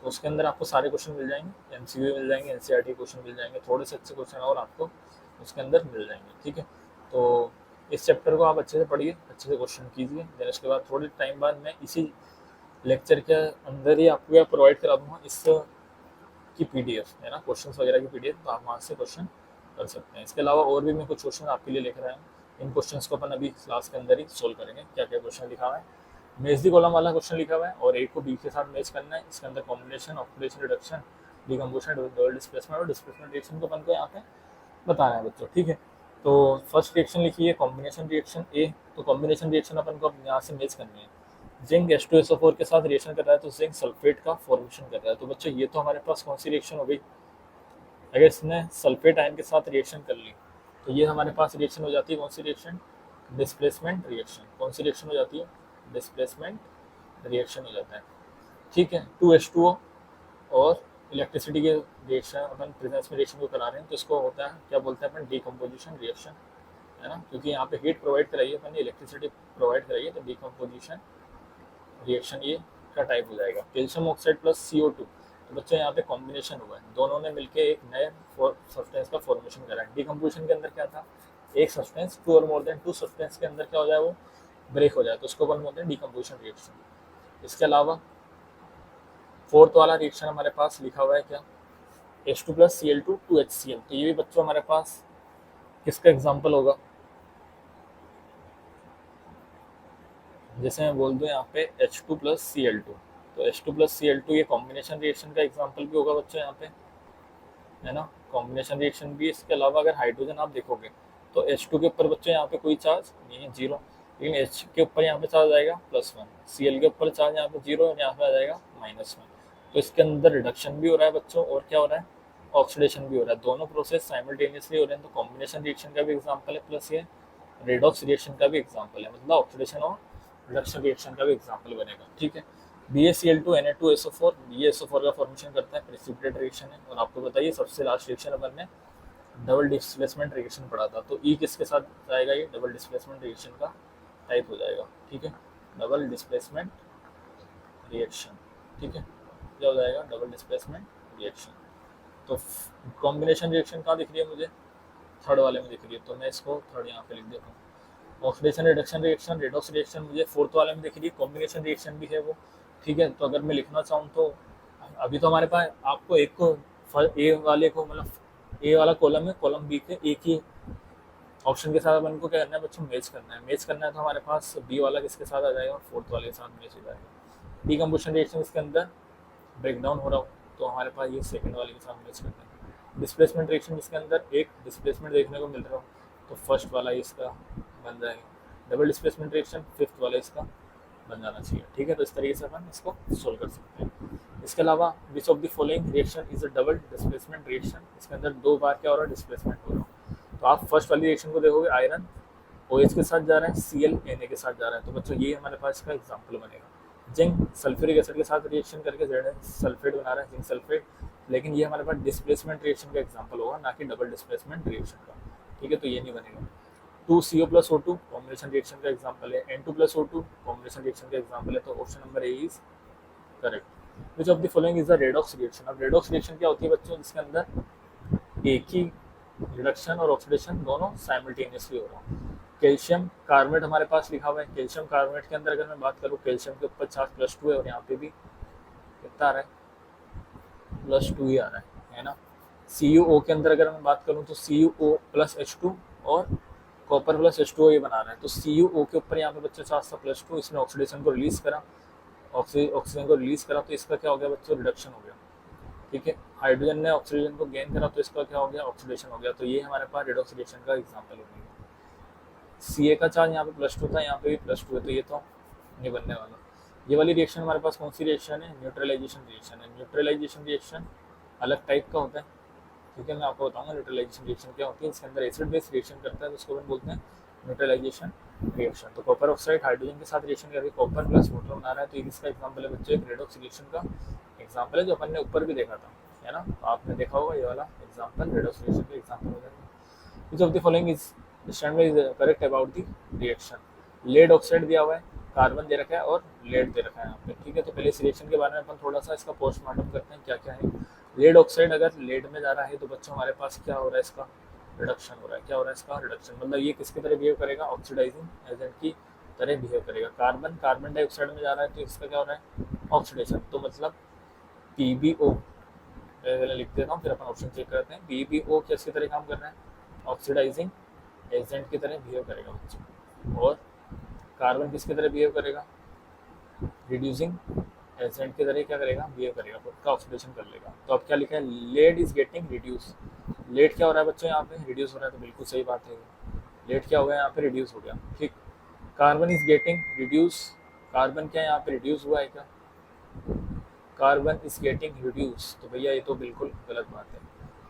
तो उसके अंदर आपको सारे क्वेश्चन मिल जाएंगे, MCQ मिल जाएंगे, NCERT क्वेश्चन मिल जाएंगे, थोड़े से अच्छे क्वेश्चन और आपको उसके अंदर मिल जाएंगे। ठीक है, तो इस चैप्टर को आप अच्छे से पढ़िए, अच्छे से क्वेश्चन कीजिए। देन उसके बाद थोड़े टाइम बाद मैं इसी लेक्चर के अंदर ही आपको यह प्रोवाइड करा दूंगा इस की PDF, है ना, क्वेश्चंस वगैरह की PDF, तो आप वहाँ से क्वेश्चन कर सकते हैं। इसके अलावा और भी मैं कुछ क्वेश्चन आपके लिए लेकर आया हूँ। इन क्वेश्चंस को अपन अभी क्लास के अंदर ही सोल्व करेंगे। क्या क्या क्वेश्चन लिखा हुआ है, मैच दी कॉलम वाला क्वेश्चन लिखा हुआ है, और A को B के साथ मैच करना है। इसके अंदर combination, oxidation, reduction, decomposition, double displacement और डिस्प्लेसमेंट रिएक्शन को अपन को यहाँ पे बताना है बच्चों, ठीक है। तो फर्स्ट रिएक्शन लिखिए कॉम्बिनेशन रिएक्शन ए। तो कॉम्बिनेशन रिएक्शन अपन को अब यहाँ से मैच करनी है। जिंक H2SO4 के साथ रिएक्शन कर रहा है तो जिंक सल्फेट का फॉर्मेशन कर रहा है। तो बच्चों ये तो हमारे पास कौन सी रिएक्शन हो गई, अगर इसने सल्फेट आयन के साथ रिएक्शन कर ली तो ये हमारे पास रिएक्शन हो जाती है कौन सी रिएक्शन, डिस्प्लेसमेंट रिएक्शन। कौन सी रिएक्शन हो जाती है, डिस्प्लेसमेंट रिएक्शन हो जाता है, ठीक है। 2H2O और इलेक्ट्रिसिटी के रिएक्शन अपन प्रेजेंस में रिएक्शन को करा रहे हैं तो इसको होता है क्या बोलते हैं अपन, डीकम्पोजिशन रिएक्शन, है ना, क्योंकि यहाँ पे हीट प्रोवाइड कराई है अपन ने, इलेक्ट्रिसिटी प्रोवाइड कराई है, तो डीकम्पोजिशन रिएक्शन ये का टाइप हो जाएगा। Calcium oxide plus CO2। तो बच्चों यहाँ पे कॉम्बिनेशन हुआ है, दोनों ने मिलकर एक नए सब्सटेंस का फॉर्मेशन करा है। डीकम्पोजिशन के अंदर क्या था, एक सब्सटेंस टू और मोर देन टू सब्सटेंस के अंदर क्या हो जाए, वो ब्रेक हो जाए, तो उसको अपन बोलते हैं डीकम्पोजिशन रिएक्शन। इसके अलावा फोर्थ वाला रिएक्शन हमारे पास लिखा हुआ है क्या, H2 प्लस Cl2 2HCl। तो ये भी बच्चों हमारे पास किसका एग्जाम्पल होगा, जैसे मैं बोल दूं यहाँ पे H2 प्लस Cl2, तो H2 प्लस Cl2 ये कॉम्बिनेशन रिएक्शन का एग्जाम्पल भी होगा बच्चों यहाँ पे, है ना, कॉम्बिनेशन रिएक्शन भी। इसके अलावा अगर हाइड्रोजन आप देखोगे तो H2 के ऊपर बच्चों यहाँ पे कोई चार्ज नहीं है, जीरो, लेकिन H के ऊपर यहाँ पे चार्ज आएगा +1, Cl के ऊपर चार्ज यहाँ पे जीरो और यहाँ पे आ जाएगा -1। तो इसके अंदर रिडक्शन भी हो रहा है बच्चों और क्या हो रहा है, ऑक्सीडेशन भी हो रहा है, दोनों प्रोसेस साइमल्टेनियसली हो रहे हैं। तो कॉम्बिनेशन रिएक्शन का भी एग्जाम्पल है, प्लस ये रेडॉक्स रिएक्शन का भी एग्जाम्पल है, मतलब ऑक्सीडेशन और रिडक्शन रिएक्शन का भी एग्जाम्पल बनेगा, ठीक है। BaCl2Na2SO4, BaSO4 का फॉर्मेशन करता है, प्रेसिपिटेट रिएक्शन है। और आपको बताइए सबसे लास्ट रिएक्शन अपन ने डबल डिस्प्लेसमेंट रिएक्शन पढ़ा था, तो ई किसके साथ जाएगा, ये डबल डिस्प्लेसमेंट रिएक्शन का टाइप हो जाएगा, ठीक है, डबल डिस्प्लेसमेंट रिएक्शन, ठीक है, क्या हो जाएगा, डबल डिस्प्लेसमेंट रिएक्शन। तो कॉम्बिनेशन रिएक्शन कहाँ दिख रही है मुझे, थर्ड वाले में दिख रही है, तो मैं इसको थर्ड यहाँ पे लिख देता हूँ। Oxidation reduction reaction, redox reaction मुझे फोर्थ वाले में दिख रही है, कॉम्बिनेशन रिएक्शन भी है वो, ठीक है। तो अगर मैं लिखना चाहूँ तो अभी तो हमारे पास आपको एक को ए वाले को मतलब ए वाला कॉलम है, कॉलम बी के एक ही ऑप्शन के साथ अपन को क्या करना है बच्चों, मैच करना है। मैच करना है तो हमारे पास बी वाला किसके साथ आ जाएगा, फोर्थ वाले के साथ मैच हो जाएगा। डीकम्पोजिशन रिएक्शन इसके अंदर ब्रेक डाउन हो रहा हो तो हमारे पास ये सेकंड वाले के साथ मैच करना है। डिस्प्लेसमेंट रिएक्शन इसके अंदर एक डिस्प्लेसमेंट देखने को मिल रहा हो तो फर्स्ट वाला इसका बन जाएगा। डबल डिस्प्लेसमेंट रिएक्शन फिफ्थ वाला इसका बन जाना चाहिए, ठीक है। तो इस तरीके से अपन इसको सोल्व कर सकते हैं। इसके अलावा विच of the following reaction is a double displacement reaction, इसके अंदर दो बार क्या हो रहा है, डिस्प्लेसमेंट हो रहा है। तो आप फर्स्ट वाली रिएक्शन को देखोगे, आयरन OH के साथ जा रहा है, Cl Na के साथ जा रहा है, तो बच्चों ये हमारे पास इसका एग्जाम्पल बनेगा। जिंक सल्फ्यूरिक एसिड के साथ रिएक्शन करके सल्फेट बना रहा है, जिंक सल्फेट, लेकिन ये हमारे पास डिस्प्लेसमेंट रिएक्शन का एग्जाम्पल होगा, ना कि डबल डिस्प्लेसमेंट रिएक्शन का, ठीक है, तो ये नहीं बनेगा। 2CO plus O2 combination reaction का एग्जाम्पल है, N2 plus O2 combination reaction का एग्जाम्पल है, तो option number A is correct. Which of the following is the redox reaction. अब रेडॉक्स रिएक्शन क्या होती है बच्चों, जिसके अंदर एक ही रिडक्शन और ऑक्सीडेशन दोनों साइमल्टेनियसली हो रहा है। कैल्शियम कार्बोनेट हमारे पास लिखा हुआ है, कैल्शियम कार्बोनेट के अंदर अगर मैं बात करूँ, कैल्शियम के ऊपर चार्ज +2 है और यहाँ पे भी कितना आ रहा है, +2 ही आ रहा है ना। CuO के अंदर अगर मैं बात करूँ तो CuO प्लस H2 और कॉपर प्लस H2O ये बना रहा है, तो CuO के ऊपर यहाँ पे बच्चों चार्ज था +2, इसने ऑक्सीडेशन को रिलीज करा, ऑक्सीजन को रिलीज करा, तो इसका क्या हो गया बच्चों, रिडक्शन हो गया, ठीक है। हाइड्रोजन ने ऑक्सीजन को गेन करा तो इसका क्या हो गया, ऑक्सीडेशन हो गया, तो ये हमारे पास रेडॉक्स रिएक्शन का एग्जाम्पल हो गया। Ca का चार्ज यहाँ पे +2 था, यहाँ पे भी +2 है, तो ये तो नहीं बनने वाला। ये वाली रिएक्शन हमारे पास कौन सी रिएक्शन है, न्यूट्रलाइजेशन रिएक्शन है। न्यूट्रलाइजेशन रिएक्शन अलग टाइप का होता है, ठीक है, मैं आपको बताऊंगा न्यूट्रलाइजेशन रिएक्शन क्या होती है। इसके अंदर एसिड बेस रिएक्शन करता है तो उसको हम बोलते हैं न्यूट्रलाइजेशन रिएक्शन। तो कॉपर ऑक्साइड हाइड्रोजन के साथ रिएक्शन करके कॉपर प्लस वाटर बना रहा है, तो ये किसका एग्जाम्पल है बच्चों, एक रेडॉक्स रिएक्शन का एग्जाम्पल है, जो अपन ने ऊपर भी देखा था, है ना, तो आपने देखा होगा ये वाला एग्जाम्पल रेडॉक्स रिएक्शन का एग्जाम्पल हो जाएगा। Which of the following is standard is correct about the reaction. Lead oxide दिया हुआ है, कार्बन दे रखा है और लेड दे रखा है यहाँ पे, ठीक है। तो पहले इस रिएक्शन के बारे में अपन थोड़ा सा इसका पोस्टमार्टम करते हैं, क्या क्या है। लेड ऑक्साइड अगर लेड में जा रहा है तो बच्चों हमारे पास क्या हो रहा है, इसका रिडक्शन हो रहा है। क्या हो रहा है, इसका रिडक्शन, मतलब ये किसकी तरह बिहेव करेगा, ऑक्सीडाइजिंग एजेंट की तरह बिहेव करेगा। कार्बन कार्बन डाइऑक्साइड में जा रहा है तो इसका क्या हो रहा है, ऑक्सीडेशन, तो मतलब PbO पहले लिख देता हूँ फिर अपन ऑप्शन चेक करते हैं। PbO किसकी तरह काम कर रहा है, ऑक्सीडाइजिंग एजेंट की तरह बिहेव करेगा बच्चों। और कार्बन किसकी तरह बिहेव करेगा, रिड्यूसिंग एजेंट की तरह क्या करेगा, बिहेव करेगा, खुद का ऑक्सीडेशन कर लेगा। तो अब क्या लिखा है, lead is getting reduce, lead क्या हो रहा है बच्चों यहाँ पे, रिड्यूस हो रहा है, तो बिल्कुल सही बात है। लेट क्या हो गया यहाँ पे, रिड्यूस हो गया। ठीक, carbon is getting reduce, carbon क्या यहाँ पे रिड्यूस हुआ है क्या, कार्बन इज गेटिंग रिड्यूस, तो भैया ये तो बिल्कुल गलत बात है।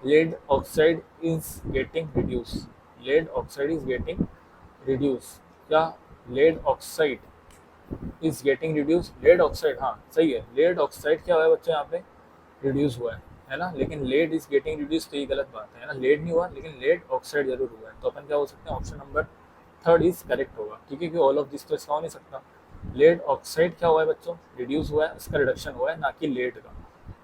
Lead oxide is getting reduce, lead oxide is getting reduce, क्या lead oxide is getting reduce, lead oxide, हाँ सही है, लेड ऑक्साइड क्या हुआ है बच्चों यहाँ पे, रिड्यूस हुआ है ना, लेकिन लेड इज गेटिंग रिड्यूस तो ये गलत बात है ना, लेड नहीं हुआ लेकिन लेड ऑक्साइड जरूर हुआ है, तो अपन क्या हो सकते हैं, option number third is correct होगा, ठीक है, क्योंकि ऑल ऑफ दिस तो इसका हो नहीं सकता। लेड ऑक्साइड क्या हुआ है बच्चों, रिड्यूस हुआ है, उसका रिडक्शन हुआ है, ना कि लेड का।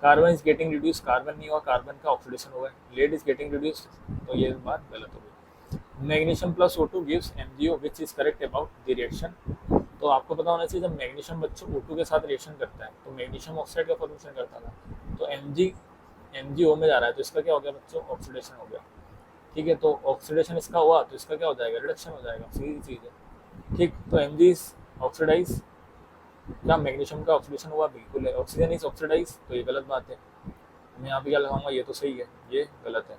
Carbon is getting reduce, carbon नहीं हुआ, कार्बन का ऑक्सीडेशन हुआ है, लेड इज गेटिंग रिड्यूस, तो ये बात गलत हो गई। Magnesium plus O2 gives MgO which is correct about the reaction, तो आपको पता होना चाहिए जब मैग्नीशियम बच्चों O2 के साथ रिएक्शन करता है तो मैग्नीशियम ऑक्साइड का फॉर्मेशन करता था, तो MgO में जा रहा है, तो इसका क्या हो गया बच्चों, ऑक्सीडेशन हो गया। ठीक है, तो ऑक्सीडेशन इसका हुआ तो इसका क्या हो जाएगा, रिडक्शन हो जाएगा, सीधी चीज़ है। ठीक, तो Mg इज ऑक्सीडाइज, क्या मैग्नीशियम का ऑक्सीडेशन हुआ, बिल्कुल है। ऑक्सीजन इज ऑक्सीडाइज, तो ये गलत बात है, मैं यहाँ पे क्या लगाऊंगा, ये तो सही है, ये गलत है।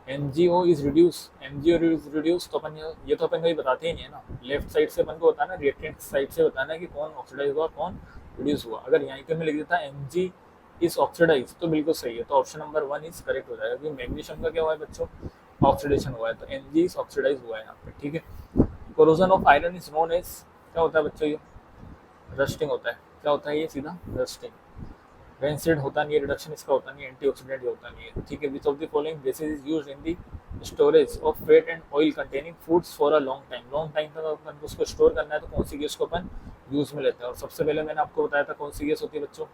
MgO is reduce, MgO is reduce, तो अपन ये तो अपन कहीं बताते ही नहीं है ना, लेफ्ट साइड से अपन को बताना है, रिएक्टेंट साइड से बताना है कि कौन ऑक्सीडाइज हुआ कौन रिड्यूस हुआ। अगर यहीं पे मैं लिख देता Mg इज ऑक्सीडाइज तो बिल्कुल सही है, तो ऑप्शन नंबर 1 इज करेक्ट हो जाएगा, क्योंकि मैग्नीशियम का क्या हुआ है बच्चों, ऑक्सीडेशन हुआ है, तो Mg इज ऑक्सीडाइज हुआ है यहाँ पे। ठीक है, corrosion of iron is known as, क्या होता है बच्चों, ये रस्टिंग होता है, क्या होता है ये, सीधा रस्टिंग। रेंसिड होता नहीं है, रिडक्शन इसका होता नहीं है, एंटीऑक्सीडेंट ये होता नहीं है। ठीक है, विच of the following basis is used in the storage of fat and oil containing foods for a long time, long time तक अपन को उसको स्टोर करना है तो कौन सी गैस को अपन यूज में लेते हैं, और सबसे पहले मैंने आपको बताया था कौन सी गैस होती है बच्चों,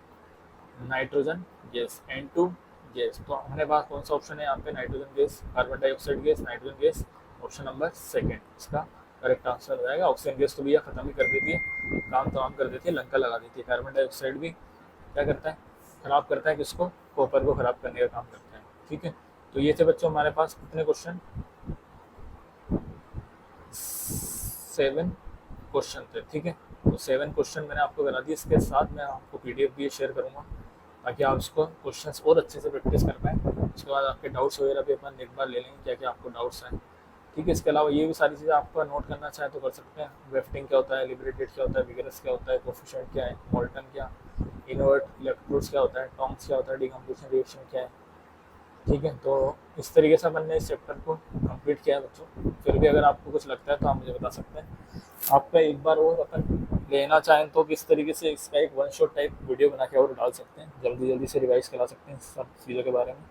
नाइट्रोजन गैस, N2 गैस, तो हमारे पास कौन सा ऑप्शन है यहाँ पे, nitrogen gas, carbon dioxide gas, nitrogen gas, option number second इसका करेक्ट आंसर हो जाएगा। ऑक्सीजन गैस तो भैया खत्म ही कर देती है, काम तमाम कर देती है, लंका लगा देती है। कार्बन डाइऑक्साइड भी क्या करता है, खराब करता है, किसको, कॉपर को खराब करने का काम करता है। ठीक है, तो ये थे बच्चों हमारे पास कितने क्वेश्चन, 7 क्वेश्चन थे। ठीक है, तो 7 क्वेश्चन मैंने आपको करा दिए, इसके साथ मैं आपको PDF भी शेयर करूँगा ताकि आप इसको क्वेश्चंस और अच्छे से प्रैक्टिस कर पाएँ। उसके बाद आपके डाउट्स वगैरह भी अपन एक बार ले लेंगे, क्या क्या आपको डाउट्स हैं। ठीक है, इसके अलावा ये भी सारी चीज़ें आपको नोट करना चाहें तो कर सकते हैं, वेफ्टिंग क्या होता है, लिबरेटेड क्या होता है, विगरस क्या होता है, कोफिशिएंट क्या है, मोल्टन क्या, इनवर्ट इलेक्ट्रोड्स क्या होता है, टॉन्ग्स क्या होता है, डिकम्पोजिशन रिएक्शन क्या है। ठीक है, तो इस तरीके से अपन ने इस चैप्टर को कंप्लीट किया है बच्चों। फिर भी अगर आपको कुछ लगता है तो आप मुझे बता सकते हैं। आपका एक बार और अपन लेना चाहें तो किस तरीके से इसका एक वन शॉट टाइप वीडियो बना के और डाल सकते हैं, जल्दी जल्दी से रिवाइज करा सकते हैं सब चीज़ों के बारे में।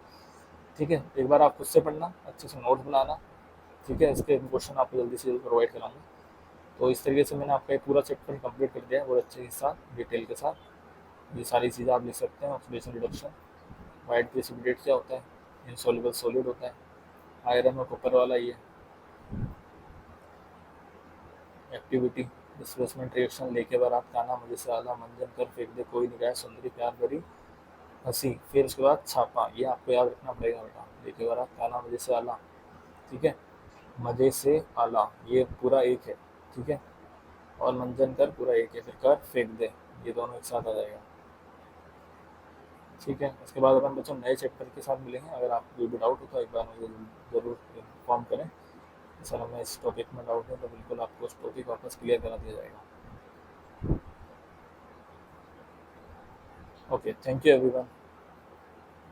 ठीक है, एक बार आप खुद से पढ़ना, अच्छे से नोट्स बनाना। ठीक है, इसके क्वेश्चन आपको जल्दी से जल्दी प्रोवाइड कराऊंगा। तो इस तरीके से मैंने आपका एक पूरा चैप्टर कंप्लीट कर दिया है बहुत अच्छे के साथ, डिटेल के साथ। ये सारी चीज़ें आप लिख सकते हैं, ऑक्सीडेशन रिडक्शन, वाइट प्रेसिपिटेट क्या होता है, इनसॉल्युबल सॉलिड होता है, आयरन और कॉपर वाला ये एक्टिविटी, डिस्प्लेसमेंट रिएक्शन, लेके बारात काना मुझे से आला, मंजन कर फेंक दे कोई निगाह सुंदरी प्यार भरी हंसी, फिर उसके बाद छापा, ये आपको याद रखना पड़ेगा बेटा, लेके बारात काना मजे से आला। ठीक है, मजे से आला ये पूरा एक है। ठीक है, और मंजन कर पूरा एक है, फिर कर फेंक दे ये दोनों एक साथ आ जाएगा। ठीक है, उसके बाद अपन बच्चों नए चैप्टर के साथ मिलेंगे। अगर आपको कोई भी डाउट हो तो एक बार मुझे ज़रूर इन्फॉर्म करें, सर हमें इस टॉपिक में डाउट है, तो बिल्कुल आपको उस टॉपिक वापस क्लियर करा दिया जाएगा। Okay, thank you everyone.